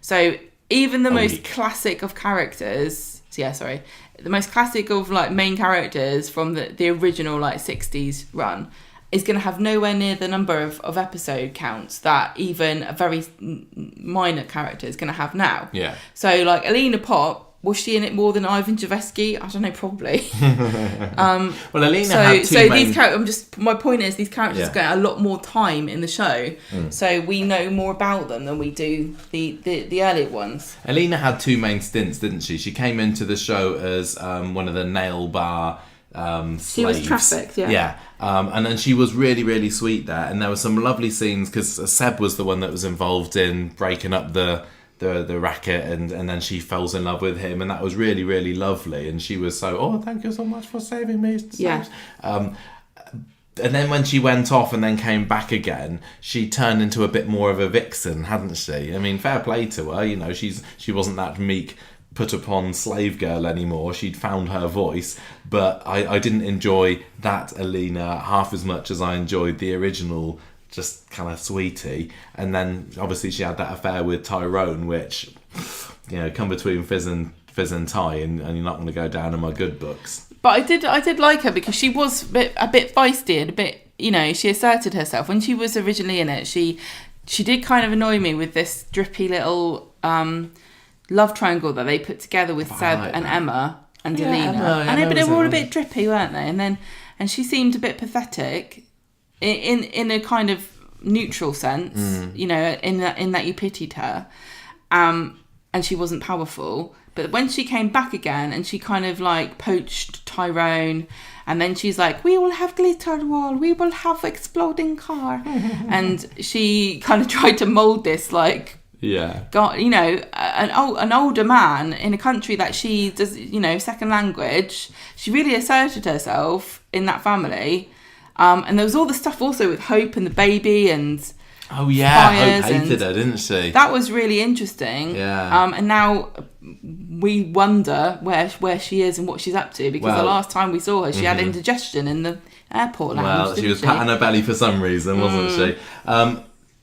So even the most classic of characters, the most classic of like main characters from the original like 60s run is going to have nowhere near the number of episode counts that even a very minor character is going to have now. Yeah. So, like, Alina Pop, was she in it more than Ivan Javesky? I don't know, probably. Well, Alina had two main... these characters, my point is, these characters get a lot more time in the show, so we know more about them than we do the earlier ones. Alina had 2 main stints, didn't she? She came into the show as one of the nail bar slaves. She was trafficked, and then she was really, really sweet there, and there were some lovely scenes because Seb was the one that was involved in breaking up the racket, and then she falls in love with him, and that was really, really lovely, and she was so, thank you so much for saving me. And then when she went off and then came back again, she turned into a bit more of a vixen, hadn't she? I mean, fair play to her, she wasn't that meek put upon slave girl anymore. She'd found her voice, but I didn't enjoy that Alina half as much as I enjoyed the original, just kind of sweetie. And then obviously she had that affair with Tyrone, which, come between Fizz and Ty, and you're not going to go down in my good books. But I did like her because she was a bit feisty and a bit, she asserted herself. When she was originally in it, she did kind of annoy me with this drippy little love triangle that they put together with Seb and Emma and Alina. But they were all a bit drippy, weren't they? And she seemed a bit pathetic in a kind of neutral sense, in that you pitied her. And she wasn't powerful. But when she came back again and she kind of like poached Tyrone, and then she's like, we will have glitter wall, we will have exploding car. And she kind of tried to mould this like, an older man in a country that she does, second language. She really asserted herself in that family. And there was all the stuff also with Hope and the baby and... Oh yeah, Hope hated her, didn't she? That was really interesting. Yeah. And now we wonder where she is and what she's up to, because the last time we saw her, she had indigestion in the airport lounge. Well, she was patting her belly for some reason, wasn't she?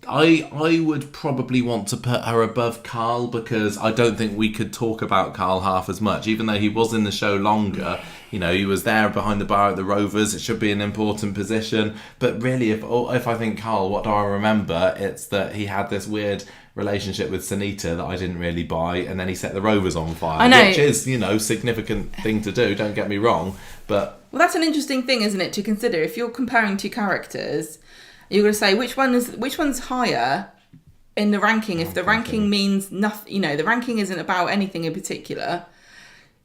I would probably want to put her above Carl, because I don't think we could talk about Carl half as much, even though he was in the show longer. He was there behind the bar at the Rovers. It should be an important position. But really, if I think Carl, what do I remember? It's that he had this weird relationship with Sunita that I didn't really buy, and then he set the Rovers on fire. I know. Which is, significant thing to do, don't get me wrong. But well, that's an interesting thing, isn't it, to consider. If you're comparing two characters, you're going to say which one's higher in the ranking. If the ranking means nothing, the ranking isn't about anything in particular.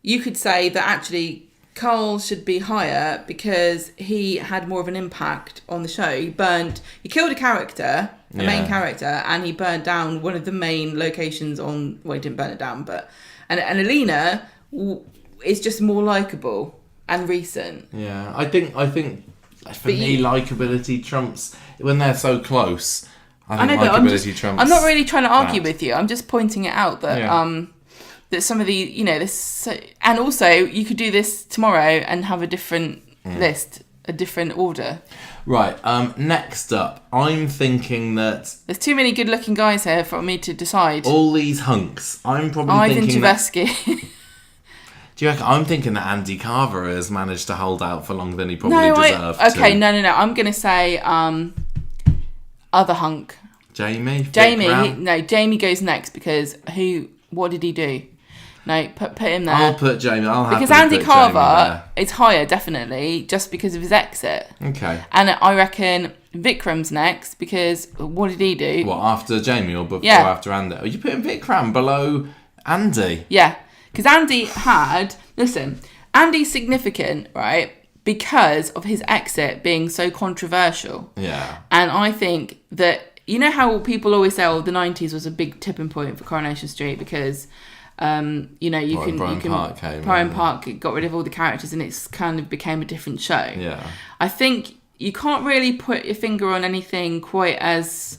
You could say that actually Carl should be higher because he had more of an impact on the show. He killed a character, main character, and he burned down one of the main locations on. Well, he didn't burn it down, and Alina is just more likable and recent. Yeah, I think for me, likability trumps when they're so close. I think likability trumps. I'm not really trying to argue with you. I'm just pointing it out that that some of the this, and also you could do this tomorrow and have a different list, a different order. Right. Next up, I'm thinking that there's too many good-looking guys here for me to decide. All these hunks. I'm probably thinking Chivesky. Do you reckon? I'm thinking that Andy Carver has managed to hold out for longer than he probably deserved. Okay, no. I'm going to say other hunk. Jamie. Jamie goes next because what did he do? No, put him there. I'll put Jamie. Because Andy Carver is higher, definitely, just because of his exit. Okay. And I reckon Vikram's next because what did he do? What, after Jamie or before after Andy? Are you putting Vikram below Andy? Yeah. Because Andy's significant, right? Because of his exit being so controversial. Yeah. And I think that, how people always say, the 90s was a big tipping point for Coronation Street because, Brian Park got rid of all the characters and it's kind of became a different show. Yeah. I think you can't really put your finger on anything quite as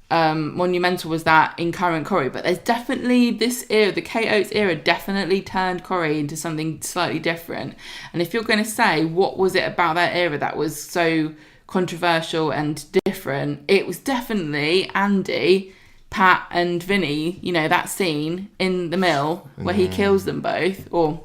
monumental was that in current Corrie, but there's definitely this era, the Kate Oates era, definitely turned Corrie into something slightly different. And if you're going to say what was it about that era that was so controversial and different, it was definitely Andy, Pat and Vinny, that scene in the mill where he kills them both, or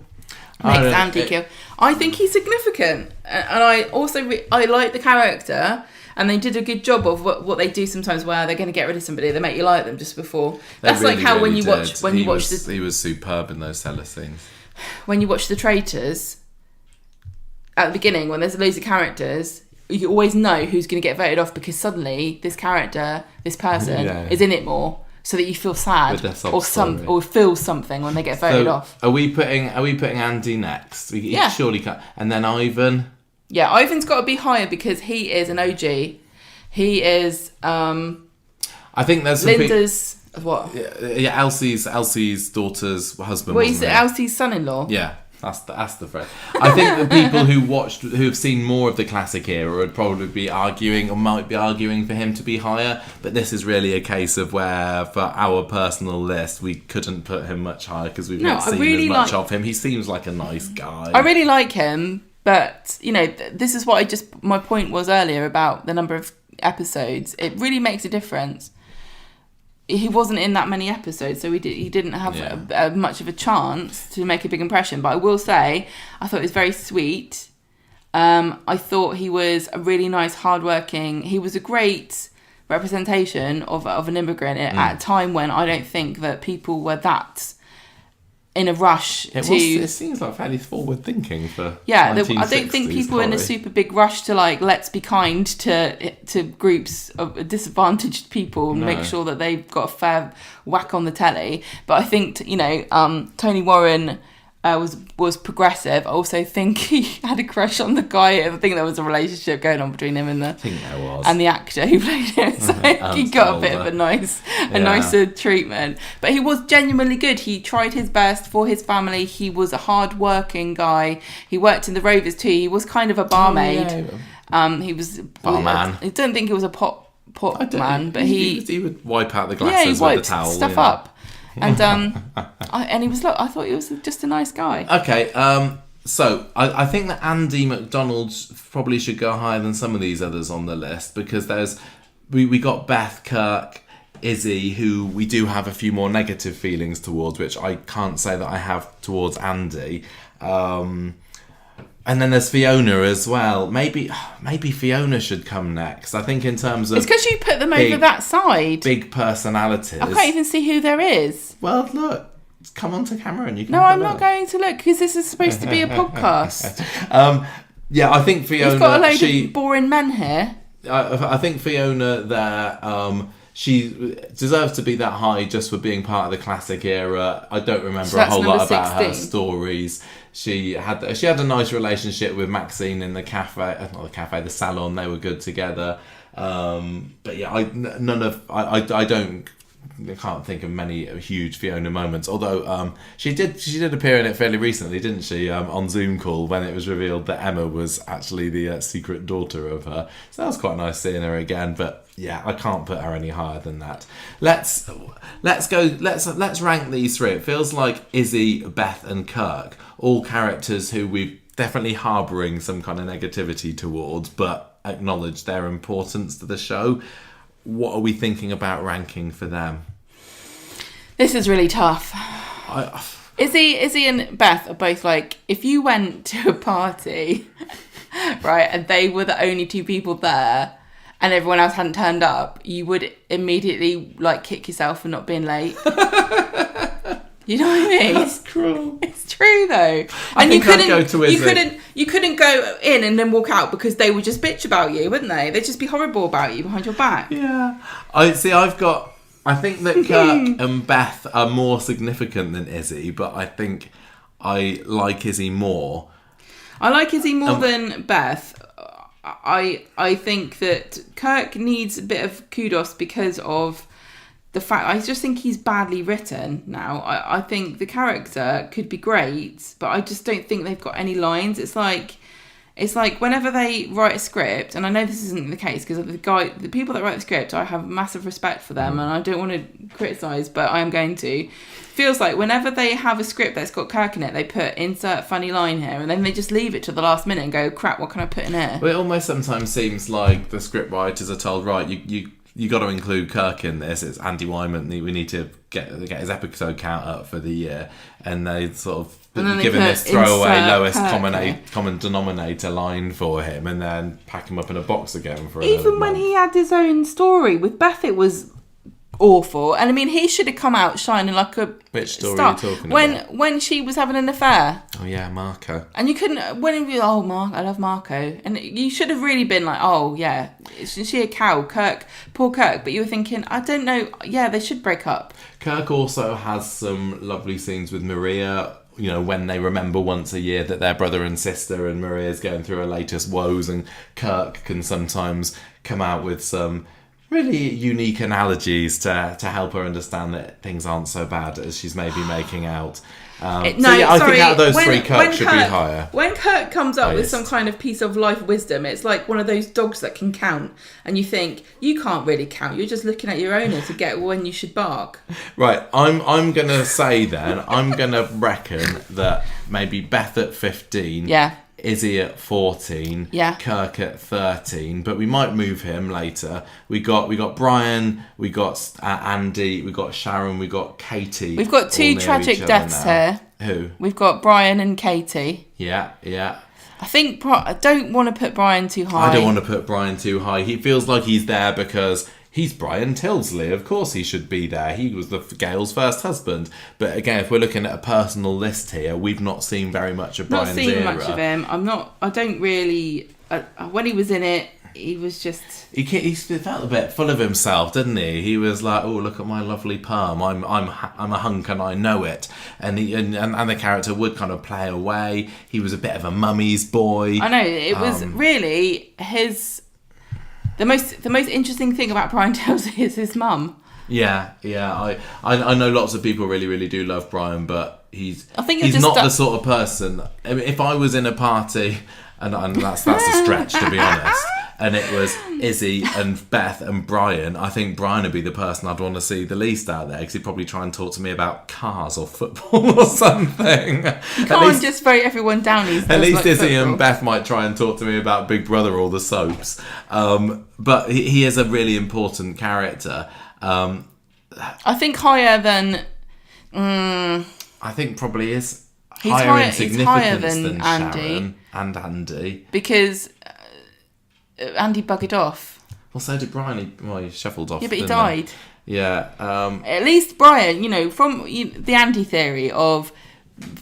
makes Andy kill. I think he's significant, and I also I like the character. And they did a good job of what they do sometimes, where they're going to get rid of somebody, they make you like them just before. That's really, like how when you watch he was superb in those cellar scenes. When you watch The Traitors at the beginning, when there's loads of characters, you always know who's going to get voted off because suddenly this character, this person, is in it more, so that you feel sad or feel something when they get voted off. Are we putting Andy next? He surely can. And then Ivan. Yeah, Ivan's got to be higher because he is an OG. He is. I think there's Linda's what? Yeah, Elsie's daughter's husband. Well, he's Elsie's son-in-law. Yeah, That's the phrase. I think the people who've seen more of the classic era would probably be arguing, or might be arguing, for him to be higher. But this is really a case of where, for our personal list, we couldn't put him much higher because we've not seen as much of him. He seems like a nice guy. I really like him, but this is what my point was earlier about the number of episodes. It really makes a difference. He wasn't in that many episodes, so he didn't have much of a chance to make a big impression. But I will say, I thought it was very sweet. I thought he was a really nice, hardworking. He was a great representation of an immigrant at a time when I don't think that people were that in a rush It seems like fairly forward thinking for I don't think people were in a super big rush to let's be kind to groups of disadvantaged people and make sure that they've got a fair whack on the telly. But I think Tony Warren was progressive. I also think he had a crush on the guy. I think there was a relationship going on between him and the actor who played him. So he got a bit of a nicer treatment. But he was genuinely good. He tried his best for his family. He was a hard-working guy. He worked in the Rovers too. He was kind of a barmaid. He was barman. I don't think he was a pot man, but he would wipe out the glasses with the towel. Stuff up. And I thought he was just a nice guy. Okay, so I think that Andy McDonald probably should go higher than some of these others on the list, because we got Beth, Kirk, Izzy, who we do have a few more negative feelings towards, which I can't say that I have towards Andy. And then there's Fiona as well. Maybe Fiona should come next. I think in terms of... It's because you put them over that side. Big personalities. I can't even see who there is. Well, look. Come onto camera and you can... No, I'm not going to look, because this is supposed to be a podcast. I think Fiona... You've got a load of boring men here. I think Fiona there... she deserves to be that high just for being part of the classic era. I don't remember a whole lot about her stories. She had a nice relationship with Maxine in the salon. They were good together. But yeah, I can't think of many huge Fiona moments. Although she did appear in it fairly recently, didn't she? On Zoom call, when it was revealed that Emma was actually the secret daughter of her. So that was quite nice seeing her again. But yeah, I can't put her any higher than that. Let's rank these three. It feels like Izzy, Beth, and Kirk, all characters who we've definitely harbouring some kind of negativity towards, but acknowledge their importance to the show. What are we thinking about ranking for them? This is really tough. Izzy and Beth are both if you went to a party, right, and they were the only two people there, and everyone else hadn't turned up, you would immediately kick yourself for not being late. You know what I mean? That's cruel. It's true though. And you couldn't go in and then walk out because they would just bitch about you, wouldn't they? They'd just be horrible about you behind your back. Yeah. I think that Kirk and Beth are more significant than Izzy, but I think I like Izzy more. I like Izzy more than Beth. I think that Kirk needs a bit of kudos because of the fact, I just think he's badly written now. I think the character could be great, but I just don't think they've got any lines. It's like whenever they write a script, and I know this isn't the case because the people that write the script, I have massive respect for them, and I don't want to criticise, but I am going to. Feels like whenever they have a script that's got Kirk in it, they put insert funny line here, and then they just leave it to the last minute and go, crap, what can I put in here? Well, it almost sometimes seems like the script writers are told, right, you got to include Kirk in this. It's Andy Wyman. We need to get his episode count up for the year, and they sort of given this throwaway lowest common denominator line for him, and then pack him up in a box again for even when he had his own story with Beth. It was awful, and I mean he should have come out shining like a Which story star. are you talking about? When she was having an affair. Oh yeah, Marco. And you couldn't I love Marco, and you should have really been like, oh yeah, is she a cow, Kirk, poor Kirk? But you were thinking, I don't know, yeah, they should break up. Kirk also has some lovely scenes with Maria. You know, when they remember once a year that they're brother and sister, and Maria's going through her latest woes, and Kirk can sometimes come out with some really unique analogies to help her understand that things aren't so bad as she's maybe making out. I think out of those three, Kirk should be higher. When Kirk comes up with Highest. some kind of piece of life wisdom, it's like one of those dogs that can count, and you think, you can't really count, you're just looking at your owner to get when you should bark. Right, I'm going to say then, I'm going to reckon that maybe Beth at 15, Yeah. Izzy at 14, Yeah. Kirk at 13, but we might move him later. We got Brian, we got Andy, we got Sharon, we got Katie. We've got all two near tragic each other deaths now. here. Who? We've got Brian and Katie. Yeah. I think I don't want to put Brian too high. I don't want to put Brian too high. He feels like he's there because he's Brian Tilsley. Of course he should be there. He was Gail's first husband. But again, if we're looking at a personal list here, we've not seen very much of Brian's era. Not seen much of him. I don't really... when he was in it, he was just... He felt a bit full of himself, didn't he? He was like, "Oh, look at my lovely perm. I'm a hunk and I know it." And the character would kind of play away. He was a bit of a mummy's boy. I know, it was really his... The most interesting thing about Brian Tilsley is his mum. Yeah. I know lots of people really, really do love Brian, but he's just not the sort of person. I mean, if I was in a party, and that's a stretch to be honest, and it was Izzy and Beth and Brian, I think Brian would be the person I'd want to see the least out there, because he'd probably try and talk to me about cars or football or something. You can't just vote everyone down. At least Izzy and Beth might try and talk to me about Big Brother or the soaps. But he is a really important character. I think higher than... I think probably is He's higher in he's significance higher than Sharon Andy. and Andy. Because Andy buggered off. Well, so did Brian. He shuffled off. Yeah, but he didn't died. Yeah. At least Brian, from the Andy theory of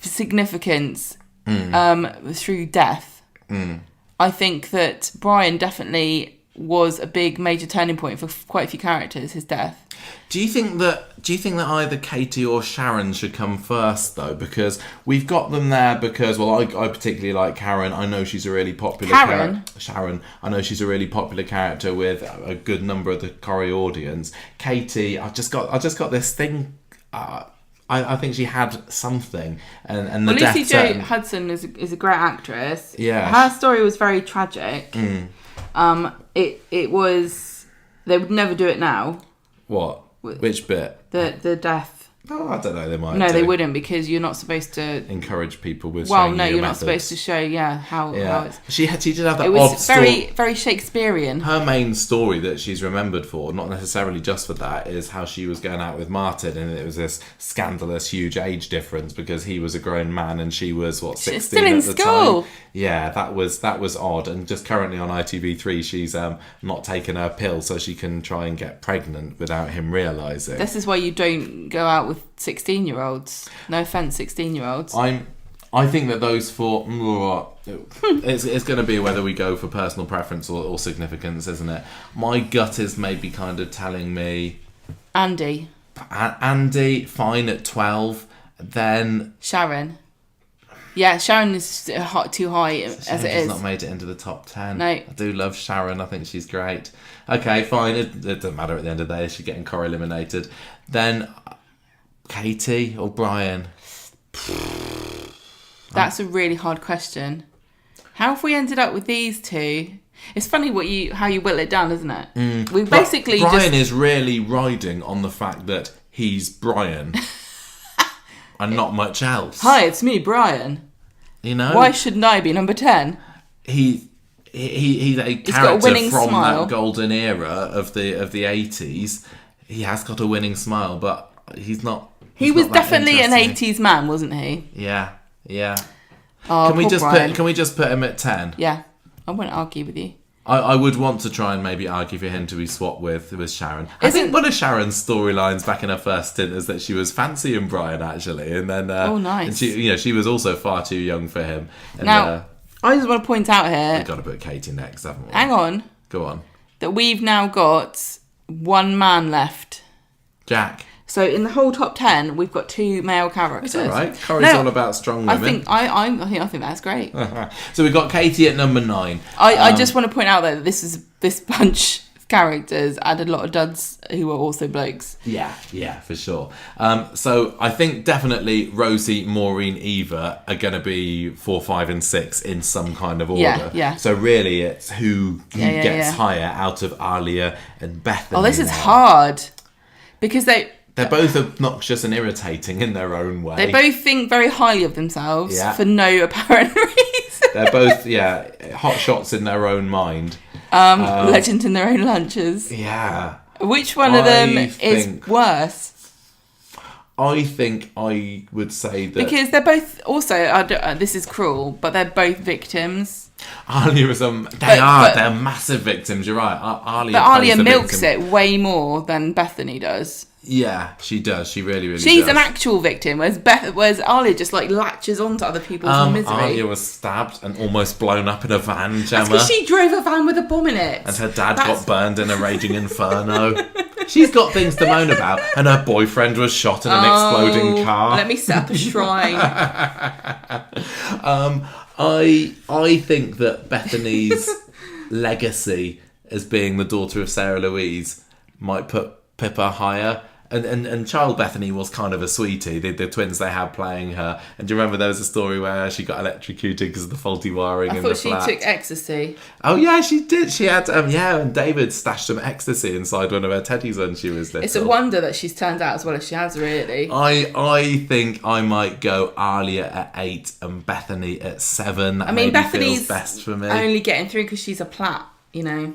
significance through death, I think that Brian definitely was a big major turning point for quite a few characters, his death. Do you think that either Katie or Sharon should come first though? Because we've got them there because, well, I particularly like Karen. I know she's a really popular Sharon. I know she's a really popular character with a good number of the Corrie audience. Katie, I just got this thing. I think she had something, and the Lucy death. Jo Hudson is a great actress. Yeah, her story was very tragic. It was. They would never do it now. What? Which bit? The death. Oh, I don't know. They might. No, they wouldn't, because you're not supposed to encourage people with. Well, no, you're methods. not supposed to show. How it's. She did have that. It odd was very story. very Shakespearean. Her main story that she's remembered for, not necessarily just for that, is how she was going out with Martin, and it was this scandalous, huge age difference because he was a grown man and she was 16 still in at the school. time. Yeah, that was odd. And just currently on ITV3, she's not taken her pill so she can try and get pregnant without him realising. This is why you don't go out with 16-year-olds. No offence, 16-year-olds. I think that those four, it's going to be whether we go for personal preference or significance, isn't it? My gut is maybe kind of telling me Andy, fine at 12. Then Sharon. Yeah, Sharon is too high as it is. She's not made it into the top 10. No. I do love Sharon. I think she's great. Okay, fine. It doesn't matter at the end of the day. Is she getting Corrieliminated? Then Katie or Brian? That's a really hard question. How have we ended up with these two? It's funny how you whittle it down, isn't it? We basically Brian is really riding on the fact that he's Brian. And not much else. Hi, it's me, Brian. Why shouldn't I be number 10? He's a character from that golden era of the 80s. He has got a winning smile, but he's not. He was definitely an 80s man, wasn't he? Yeah. Oh, can we just put him at 10? Yeah, I won't argue with you. I would want to try and maybe argue for him to be swapped with Sharon. I think one of Sharon's storylines back in her first stint is that she was fancying Brian, actually, and then nice. And she was also far too young for him. And, now, I just want to point out here. We've got to put Katie next, haven't we? Hang on. Go on. That we've now got one man left. Jack. So in the whole top 10, we've got 2 male characters. That's all right. Corrie's all about strong women. I think that's great. So we've got Katie at number 9. I just want to point out that this bunch of characters and a lot of duds who are also blokes. Yeah, for sure. So I think definitely Rosie, Maureen, Eva are going to be 4, 5 and 6 in some kind of order. Yeah. So really it's who gets yeah. higher out of Alia and Bethany. Oh, this is now. hard. Because they're both obnoxious and irritating in their own way. They both think very highly of themselves for no apparent reason. They're both, hot shots in their own mind. Legends in their own lunches. Yeah. Which one of them is worse? I think I would say that... Because they're both, also, this is cruel, but they're both victims. Alia is they're massive victims, you're right. Alia milks it way more than Bethany does. Yeah, she does. She really does. She's an actual victim, whereas Alia just like latches onto other people's misery. Alia was stabbed and almost blown up in a van, Gemma. That's because she drove a van with a bomb in it. And her dad got burned in a raging inferno. She's got things to moan about, and her boyfriend was shot in an exploding car. Let me set up a shrine. I think that Bethany's legacy as being the daughter of Sarah Louise might put Pippa higher. And child Bethany was kind of a sweetie. The twins they had playing her. And do you remember there was a story where she got electrocuted because of the faulty wiring in the flat? I thought she took ecstasy. Oh yeah, she did. She had and David stashed some ecstasy inside one of her teddies when she was little. It's a wonder that she's turned out as well as she has, really. I think I might go Alia at 8 and Bethany at 7. I mean, Bethany's feels best for me. Only getting through because she's a plat, you know.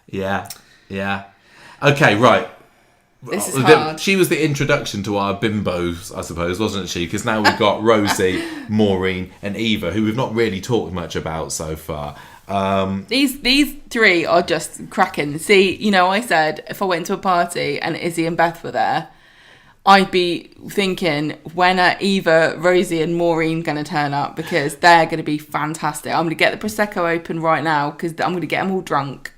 Yeah. Okay, right. This is hard. She was the introduction to our bimbos, I suppose, wasn't she? Because now we've got Rosie, Maureen, and Eva, who we've not really talked much about so far. These three are just cracking. See, you know, I said if I went to a party and Izzy and Beth were there, I'd be thinking, when are Eva, Rosie, and Maureen going to turn up? Because they're going to be fantastic. I'm going to get the Prosecco open right now because I'm going to get them all drunk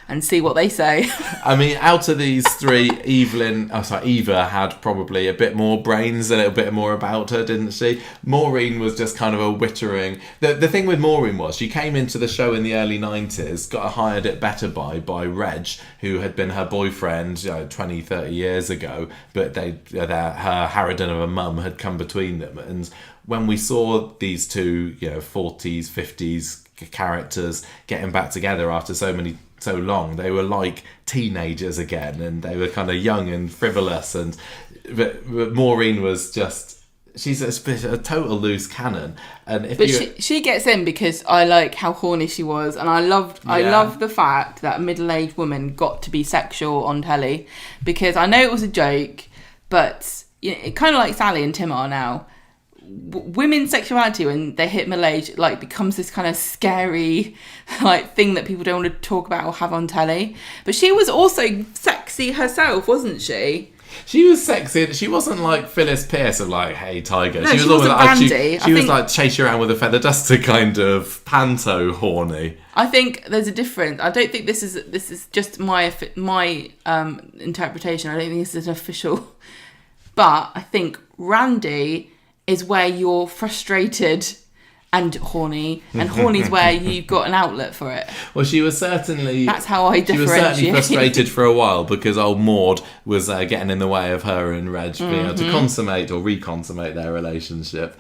and see what they say. I mean, out of these three, Eva had probably a bit more brains, a little bit more about her, didn't she? Maureen was just kind of a wittering. The thing with Maureen was she came into the show in the early 90s, got hired at Better by Reg, who had been her boyfriend 20, 30 years ago, but her harridan of a mum had come between them. And when we saw these two, 40s, 50s characters getting back together after so long, they were like teenagers again, and they were kind of young and frivolous, but Maureen was just, she's a total loose cannon. And she gets in because I like how horny she was, and I loved the fact that a middle-aged woman got to be sexual on telly, because I know it was a joke, but it kind of like Sally and Tim are now. Women's sexuality when they hit middle age becomes this kind of scary thing that people don't want to talk about or have on telly. But she was also sexy herself, wasn't she? She was sexy. She wasn't like Phyllis Pearce of hey tiger. No, she was wasn't Brandy. She was like chase you around with a feather duster kind of panto horny. I think there's a difference. I don't think this is just my interpretation. I don't think this is official. But I think Randy is where you're frustrated and horny, and horny's where you've got an outlet for it. Well, she was certainly... That's how I differentiate. She was certainly frustrated for a while because old Maud was getting in the way of her and Reg being able to consummate or reconsummate their relationship.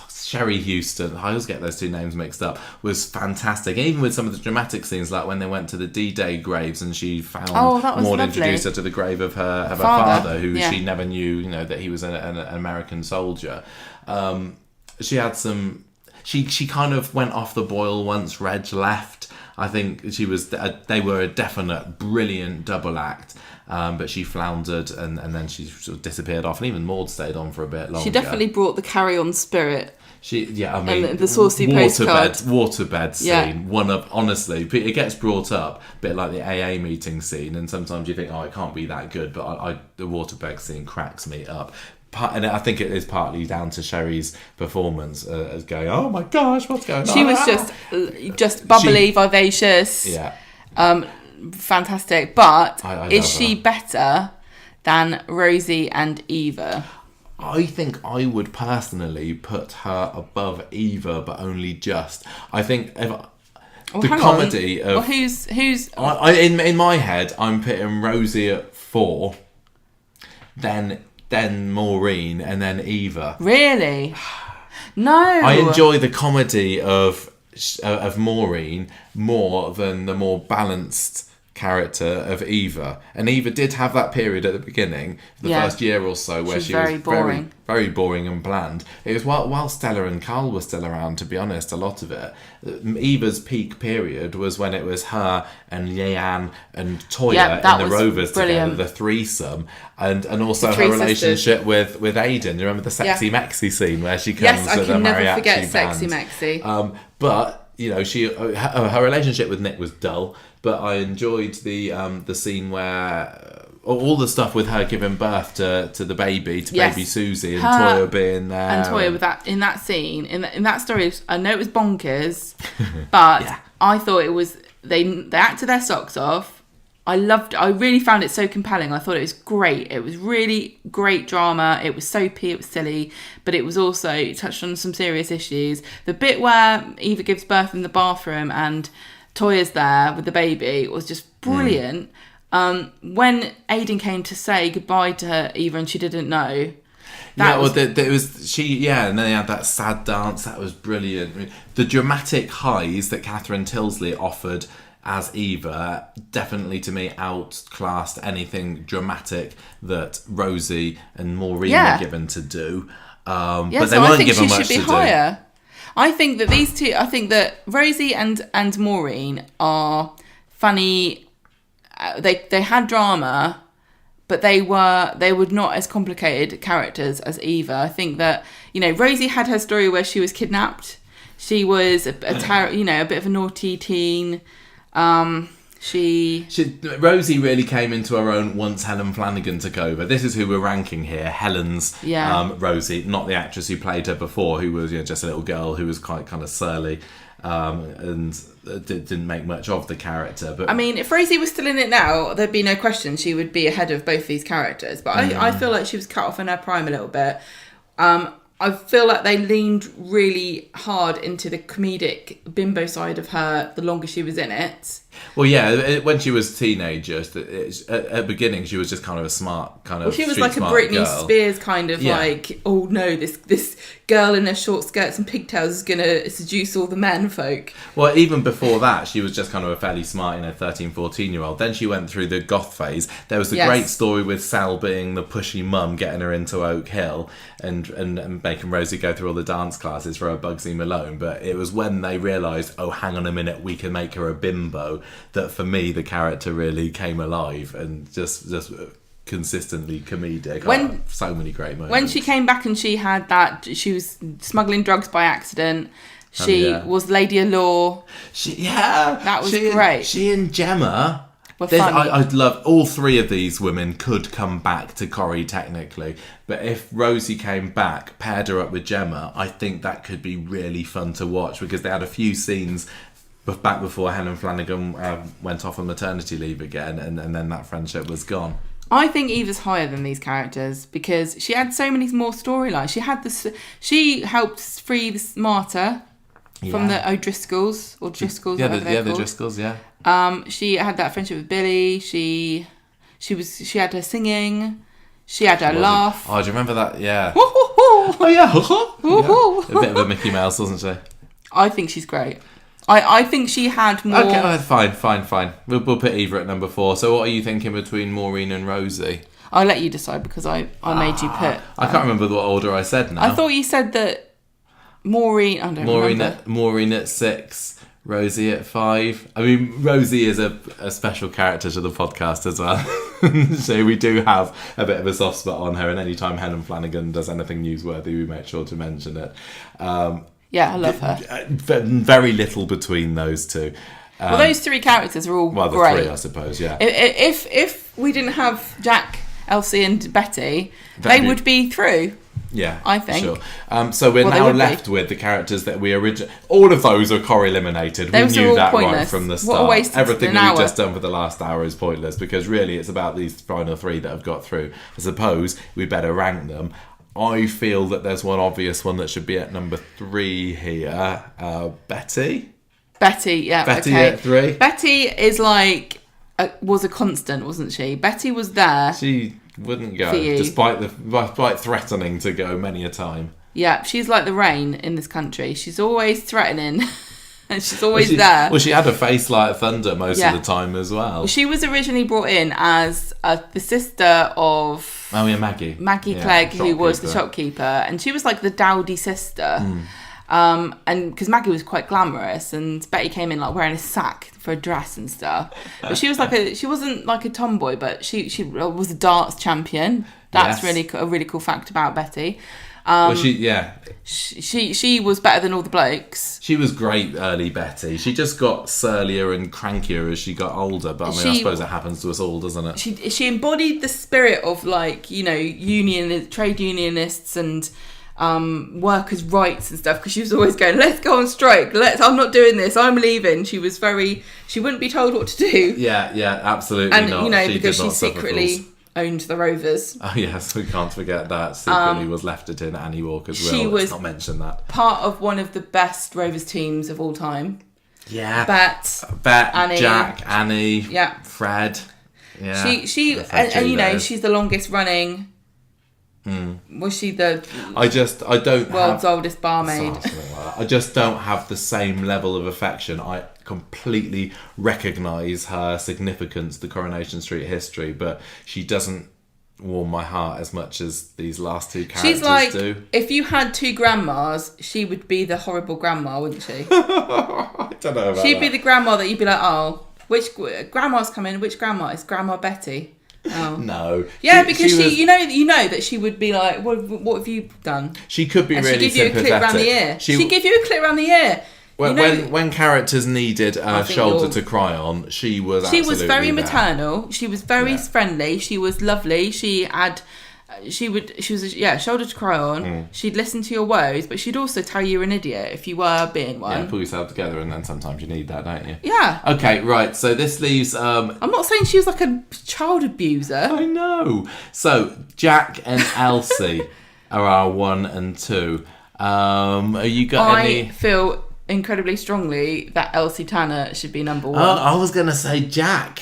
Sherry Houston, I always get those two names mixed up, was fantastic. And even with some of the dramatic scenes, like when they went to the D-Day graves and she found Maud introduced her to the grave of her father, who she never knew, that he was an American soldier. She had some... She kind of went off the boil once Reg left. I think they were a definite brilliant double act. But she floundered and then she sort of disappeared off, and even Maud stayed on for a bit longer. She definitely brought the carry-on spirit. And the saucy postcard. Waterbed scene, one of, honestly, it gets brought up a bit like the AA meeting scene, and sometimes you think, it can't be that good, but the waterbed scene cracks me up. And I think it is partly down to Sherry's performance as going, oh my gosh, what's going on? She was just bubbly, vivacious. Yeah. Fantastic. But I is she better than Rosie and Eva? I think I would personally put her above Eva, but only just. I think Well, the hang comedy on. of... Well, who's... in my head, I'm putting Rosie at 4, then Maureen, and then Eva. Really? No. I enjoy the comedy of Maureen more than the more balanced character of Eva. And Eva did have that period at the beginning, the first year or so, where she was very boring. Very boring and bland. It was while Stella and Carl were still around, to be honest, a lot of it. Eva's peak period was when it was her and Leanne and Toya in the Rovers together, the threesome, and also her relationship with Aidan. You remember the Sexy Maxi scene where she comes with a mariachi band? Yes, I can never forget Sexy Maxi. But you know, her relationship with Nick was dull, but I enjoyed the scene where all the stuff with her giving birth to the baby, baby Susie, and Toya being there, and Toya with that in that scene, in that story. I know it was bonkers, but I thought it was they acted their socks off. I really found it so compelling. I thought it was great. It was really great drama. It was soapy, it was silly, but it was also it touched on some serious issues. The bit where Eva gives birth in the bathroom and Toya's there with the baby was just brilliant. When Aidan came to say goodbye to her, Eva, and she didn't know. And then they had that sad dance. That was brilliant. I mean, the dramatic highs that Catherine Tilsley offered as Eva definitely, to me, outclassed anything dramatic that Rosie and Maureen were given to do. But they weren't given much to do. Higher. I think that these two, I think that Rosie and Maureen are funny. They had drama, but they were not as complicated characters as Eva. I think that, you know, Rosie had her story where she was kidnapped. She was a bit of a naughty teen. Rosie really came into her own once Helen Flanagan took over. This is who we're ranking here. Helen's Rosie, not the actress who played her before, who was just a little girl who was quite kind of surly and didn't make much of the character. But I mean, if Rosie was still in it now, there'd be no question she would be ahead of both these characters. But I feel like she was cut off in her prime a little bit. I feel like they leaned really hard into the comedic bimbo side of her the longer she was in it. Well, yeah, when she was a teenager, at the beginning, she was just kind of a smart kind of. Well, she was like a Britney Spears kind of like, oh no, this girl in her short skirts and pigtails is going to seduce all the men folk. Well, even before that, she was just kind of a fairly smart, 13, 14-year-old. Then she went through the goth phase. There was the great story with Sal being the pushy mum, getting her into Oak Hill and making Rosie go through all the dance classes for her Bugsy Malone. But it was when they realised, oh, hang on a minute, we can make her a bimbo, that for me the character really came alive and just consistently comedic. So many great moments. When she came back and she was smuggling drugs by accident. She was Lady of Law. That was great. She and Gemma. I'd love all three of these women could come back to Corrie technically, but if Rosie came back, paired her up with Gemma, I think that could be really fun to watch because they had a few scenes back before Helen Flanagan went off on maternity leave again, and then that friendship was gone. I think Eva's higher than these characters because she had so many more storylines. She helped free the martyr from the O'Driscolls or Driscolls. The Driscolls. Yeah. She had that friendship with Billy. She had her singing. She had her laugh. Oh, do you remember that? Yeah. Oh yeah. A bit of a Mickey Mouse, wasn't she? I think she's great. I think she had more... Okay, fine. We'll put Eva at number 4. So what are you thinking between Maureen and Rosie? I'll let you decide because I made you put... I can't remember what order I said now. I thought you said that Maureen... I don't remember. Maureen at 6, Rosie at 5. I mean, Rosie is a special character to the podcast as well. So we do have a bit of a soft spot on her, and any time Helen Flanagan does anything newsworthy, we make sure to mention it. Yeah, I love her. Very little between those two. Well, those three characters are all great. Well, the three, I suppose, yeah. If we didn't have Jack, Elsie and Betty, they would be through. Yeah, I think. Sure. So we're now left with the characters that we originally... All of those are Corrieliminated. We knew that pointless. Right from the start. What a waste Everything that we've just done for the last hour is pointless because really it's about these final 3 that have got through. I suppose we better rank them. I feel that there's one obvious one that should be at number 3 here. Betty? Betty, yeah. Betty okay. at 3. Betty is like was a constant, wasn't she? Betty was there. She wouldn't go, For you. despite threatening to go many a time. Yeah, she's like the rain in this country. She's always threatening, and she's always there. Well, she had a face like thunder most Yeah. of the time as well. She was originally brought in as the sister of Maggie. Maggie Clegg, who was the shopkeeper, and she was like the dowdy sister. And because Maggie was quite glamorous, and Betty came in like wearing a sack for a dress and stuff. But she was she wasn't like a tomboy, but she was a darts champion. That's a really cool fact about Betty. She was better than all the blokes. She was great, early Betty. She just got surlier and crankier as she got older. But I suppose it happens to us all, doesn't it? She embodied the spirit of trade unionists and workers' rights and stuff, because she was always going, let's go on strike, I'm not doing this, I'm leaving. She wouldn't be told what to do. Yeah, absolutely. And not. Because she secretly owned the Rovers. Oh yes, we can't forget that. Secretly was left it in Annie Walker's will. Let's not mention that. Part of one of the best Rovers teams of all time. Yeah. Bet, Annie, Jack, Annie, Fred. Yeah. She she's the longest running. Was she the world's oldest barmaid? I just don't have the same level of affection. I completely recognise her significance, the Coronation Street history, but she doesn't warm my heart as much as these last two characters She's like, do. If you had two grandmas, she would be the horrible grandma, wouldn't she? I don't know about She'd be the grandma that you'd be like, oh, which grandma's coming? Which grandma? It's Grandma Betty. Oh. No. Yeah, because she you know that she would be like, what have you done? She could be really sympathetic. She'd give you a clip around the ear. She'd give you a clip around the ear. When characters needed a shoulder to cry on, she was absolutely She was very there. maternal. She was very friendly. She was lovely. She was a shoulder to cry on. She'd listen to your woes, but she'd also tell you you're an idiot if you were being one. Yeah, pull yourself together, and then sometimes you need that, don't you? Yeah. Okay, right. So this leaves. I'm not saying she was like a child abuser. I know. So Jack and Elsie are our 1 and 2. Are you got any? I feel incredibly strongly that Elsie Tanner should be number 1. Oh, I was gonna say Jack.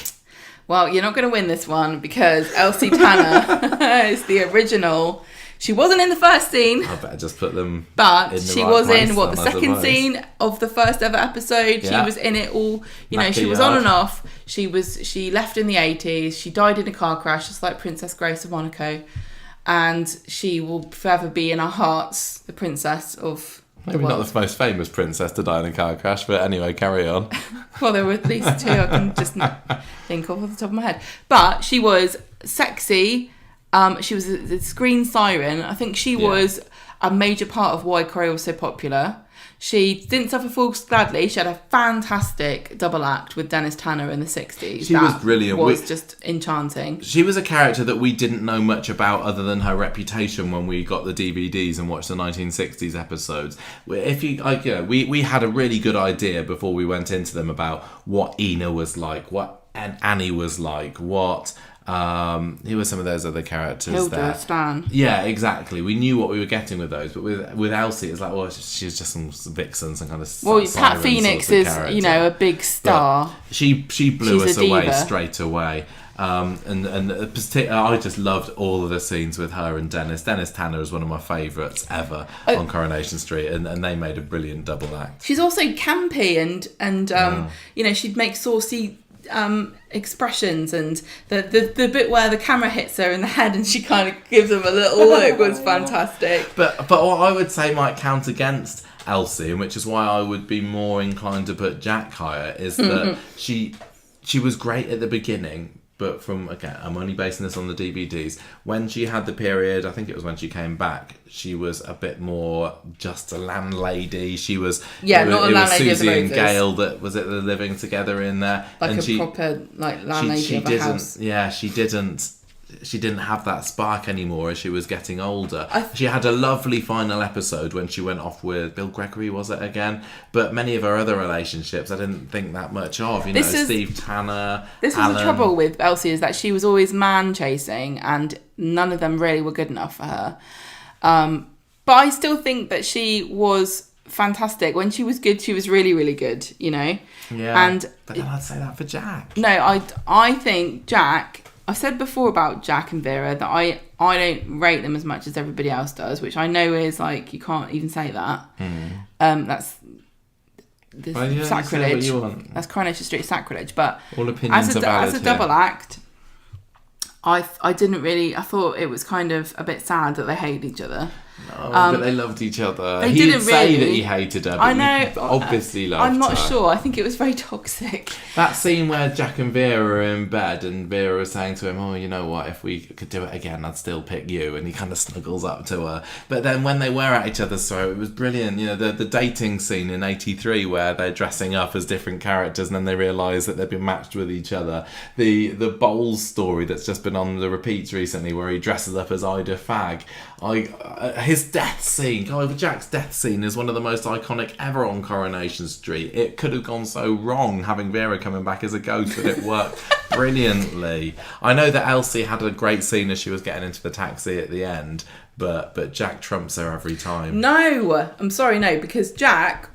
Well, you're not going to win this one because Elsie Tanner is the original. She wasn't in the first scene. I better just put them. But in the she right was place in the second scene of the first ever episode. Yeah. She was in it all. She was on and off. She left in the 80s. She died in a car crash, just like Princess Grace of Monaco, and she will forever be in our hearts, the princess of. Maybe not the most famous princess to die in a car crash, but anyway, carry on. Well, there were at least 2 I can just think of off the top of my head. But she was sexy. She was a screen siren. I think she was a major part of why Corrie was so popular. She didn't suffer fools gladly. She had a fantastic double act with Dennis Tanner in the 60s. She was brilliant. Was just enchanting. She was a character that we didn't know much about other than her reputation when we got the DVDs and watched the 1960s episodes. We had a really good idea before we went into them about what Ina was like, what Annie was like, what... who were some of those other characters Hilda, there? Stan. Yeah, exactly. We knew what we were getting with those, but with Elsie, it's like, well, she's just some vixen, some kind of. Well, Pat Phoenix is, a big star. But she blew She's us away diva. straight away. I just loved all of the scenes with her and Dennis. Dennis Tanner is one of my favourites ever on Coronation Street, and they made a brilliant double act. She's also campy and she'd make saucy expressions, and the bit where the camera hits her in the head and she kind of gives him a little look was fantastic. But what I would say might count against Elsie, and which is why I would be more inclined to put Jack higher, is that she was great at the beginning. But I'm only basing this on the DVDs. When she had the period, I think it was when she came back, she was a bit more just a landlady. She was not a landlady. It was Susie and Gail that was it. They're living together in there, proper landlady of a house. Yeah, she didn't have that spark anymore as she was getting older. She had a lovely final episode when she went off with Bill Gregory, was it again? But many of her other relationships, I didn't think that much of. Steve Tanner, This was the trouble with Elsie, is that she was always man-chasing and none of them really were good enough for her. But I still think that she was fantastic. When she was good, she was really, really good, you know? Yeah. And but then I'd say that for Jack. no, I think Jack, I've said before about Jack and Vera that I don't rate them as much as everybody else does, which I know is like, you can't even say that. That's sacrilege. That's Coronation Street sacrilege. But all opinions are valid as a double act, I didn't really. I thought it was kind of a bit sad that they hated each other. No, but they loved each other. He didn't say that he hated her, but I know. he obviously loved her. I'm not sure. I think it was very toxic. That scene where Jack and Vera are in bed and Vera was saying to him, oh, you know what, if we could do it again, I'd still pick you. And he kind of snuggles up to her. But then when they were at each other's throat, it was brilliant. You know, the dating scene in 83 where they're dressing up as different characters and then they realise that they've been matched with each other. The Bowles story that's just been on the repeats recently where he dresses up as Ida Fag. His death scene, Jack's death scene is one of the most iconic ever on Coronation Street. It could have gone so wrong having Vera coming back as a ghost, but it worked brilliantly. I know that Elsie had a great scene as she was getting into the taxi at the end, but Jack trumps her every time. No, I'm sorry, no, because Jack,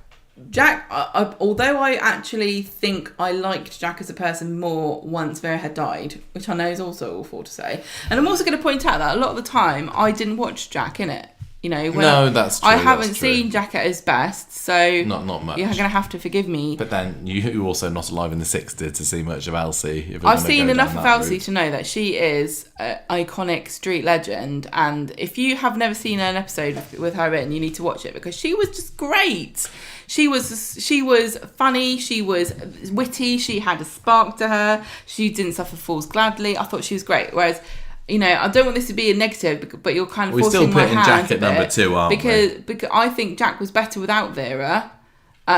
although I actually think I liked Jack as a person more once Vera had died, which I know is also awful to say, and I'm also going to point out that a lot of the time I didn't watch Jack in it. You know, that's true. I haven't seen Jack at his best, so not much. You're going to have to forgive me. But then you also not alive in the 60s to see much of Elsie. I've seen enough of Elsie to know that she is an iconic street legend, and if you have never seen an episode with her in, you need to watch it because she was just great. She was funny, she was witty, she had a spark to her, she didn't suffer fools gladly. I thought she was great. Whereas, you know, I don't want this to be a negative, but you're kind of forcing my hand. We're still putting Jack at number 2, aren't we? Because I think Jack was better without Vera.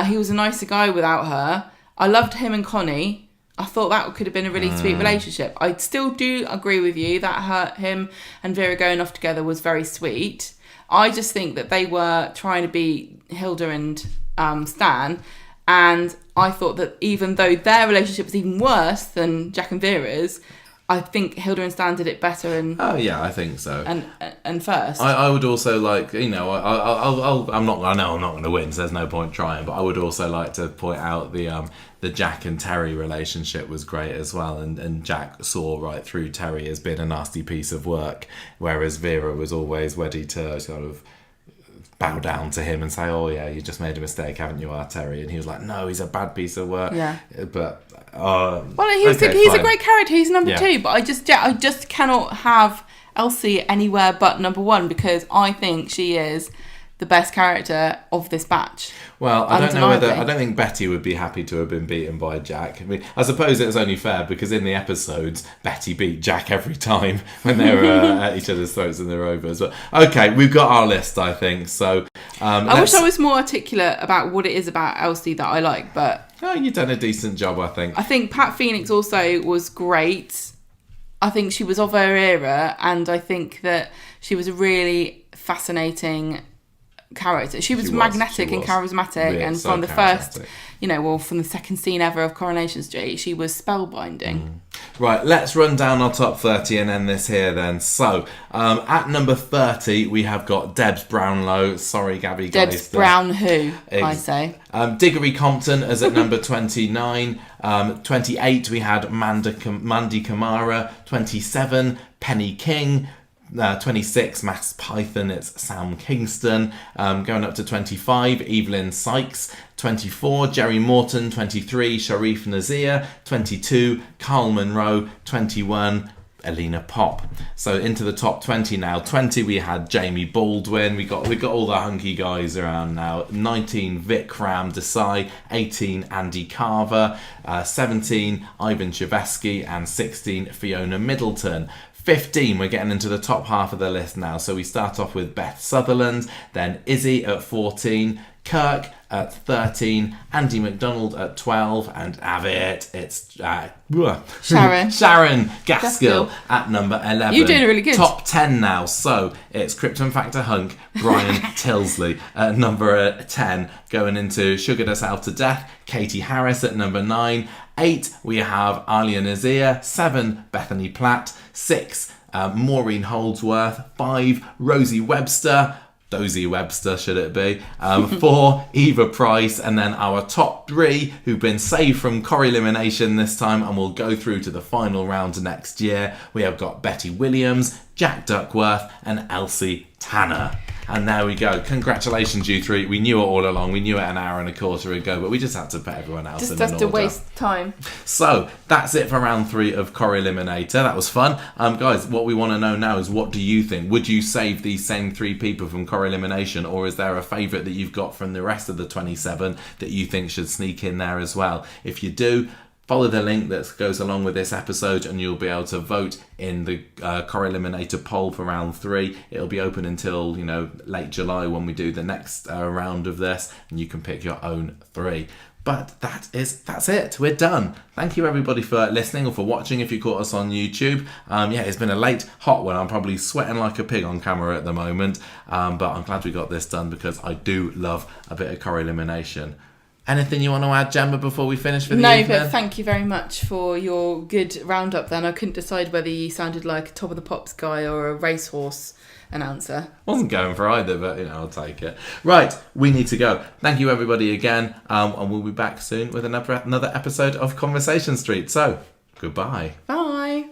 He was a nicer guy without her. I loved him and Connie. I thought that could have been a really sweet relationship. I still do agree with you that him and Vera going off together was very sweet. I just think that they were trying to be Hilda and Stan, and I thought that even though their relationship was even worse than Jack and Vera's, I think Hilda and Stan did it better. Oh yeah, I think so. And first, I would also like, you know, I know I'm not going to win, so there's no point trying. But I would also like to point out the Jack and Terry relationship was great as well, and Jack saw right through Terry as being a nasty piece of work, whereas Vera was always ready to sort of bow down to him and say, oh yeah, you just made a mistake, haven't you, Terry? And he was like, no, he's a bad piece of work. Yeah. But he's a great character. He's number 2, but I just cannot have Elsie anywhere but number 1 because I think she is the best character of this batch. Well, I don't think Betty would be happy to have been beaten by Jack. I mean, I suppose it was only fair because in the episodes, Betty beat Jack every time when they were at each other's throats and they're over. But okay, we've got our list, I think. So I wish I was more articulate about what it is about Elsie that I like, but you've done a decent job, I think. I think Pat Phoenix also was great. I think she was of her era, and I think that she was a really fascinating character. She was magnetic and charismatic, really, and so from the first, from the second scene ever of Coronation Street, she was spellbinding. Right, let's run down our top 30 and end this here then. So, at number 30, we have got Debs Brownlow. Sorry, Gabby. Debs Brown who, I say. Diggory Compton is at number 29. 28, we had Mandy Kamara. 27, Penny King. 26, Max Python, it's Sam Kingston. Going up to 25, Evelyn Sykes. 24, Jerry Morton. 23, Sharif Nazir. 22, Carl Monroe. 21, Elena Pop. So into the top 20 now. 20 we had Jamie Baldwin. We got all the hunky guys around now. 19, Vikram Desai. 18, Andy Carver. 17, Ivan Chevesky, and 16, Fiona Middleton. 15, we're getting into the top half of the list now. So we start off with Beth Sutherland, then Izzy at 14, Kirk at 13, Andy McDonald at 12, and have it's Sharon Gaskill at number 11. You're doing really good. Top 10 now. So it's Krypton Factor Hunk, Brian Tilsley at number 10, going into Sugared Herself to Death, Katie Harris at number 9. 8, we have Alia Nazir. 7, Bethany Platt. 6, Maureen Holdsworth. 5, Rosie Webster. Dozy Webster, should it be? 4, Eva Price, and then our top 3 who've been saved from Corrielimination this time and will go through to the final round next year. We have got Betty Williams, Jack Duckworth, and Elsie Tanner. And there we go. Congratulations, you 3. We knew it all along. We knew it an hour and a quarter ago, but we just had to put everyone else in an order. Just to waste time. So that's it for round 3 of Corrieliminator. That was fun. Guys, what we want to know now is, what do you think? Would you save these same 3 people from Corrielimination, or is there a favourite that you've got from the rest of the 27 that you think should sneak in there as well? If you do, follow the link that goes along with this episode and you'll be able to vote in the Corrieliminator poll for round 3. It'll be open until, late July when we do the next round of this, and you can pick your own 3. But that's it. We're done. Thank you everybody for listening or for watching if you caught us on YouTube. It's been a late, hot one. I'm probably sweating like a pig on camera at the moment. But I'm glad we got this done because I do love a bit of Corrielimination. Anything you want to add, Gemma, before we finish for the evening? No, but thank you very much for your good roundup then. I couldn't decide whether you sounded like a Top of the Pops guy or a racehorse announcer. Wasn't going for either, but I'll take it. Right, we need to go. Thank you everybody again, and we'll be back soon with another episode of Conversation Street. So, goodbye. Bye.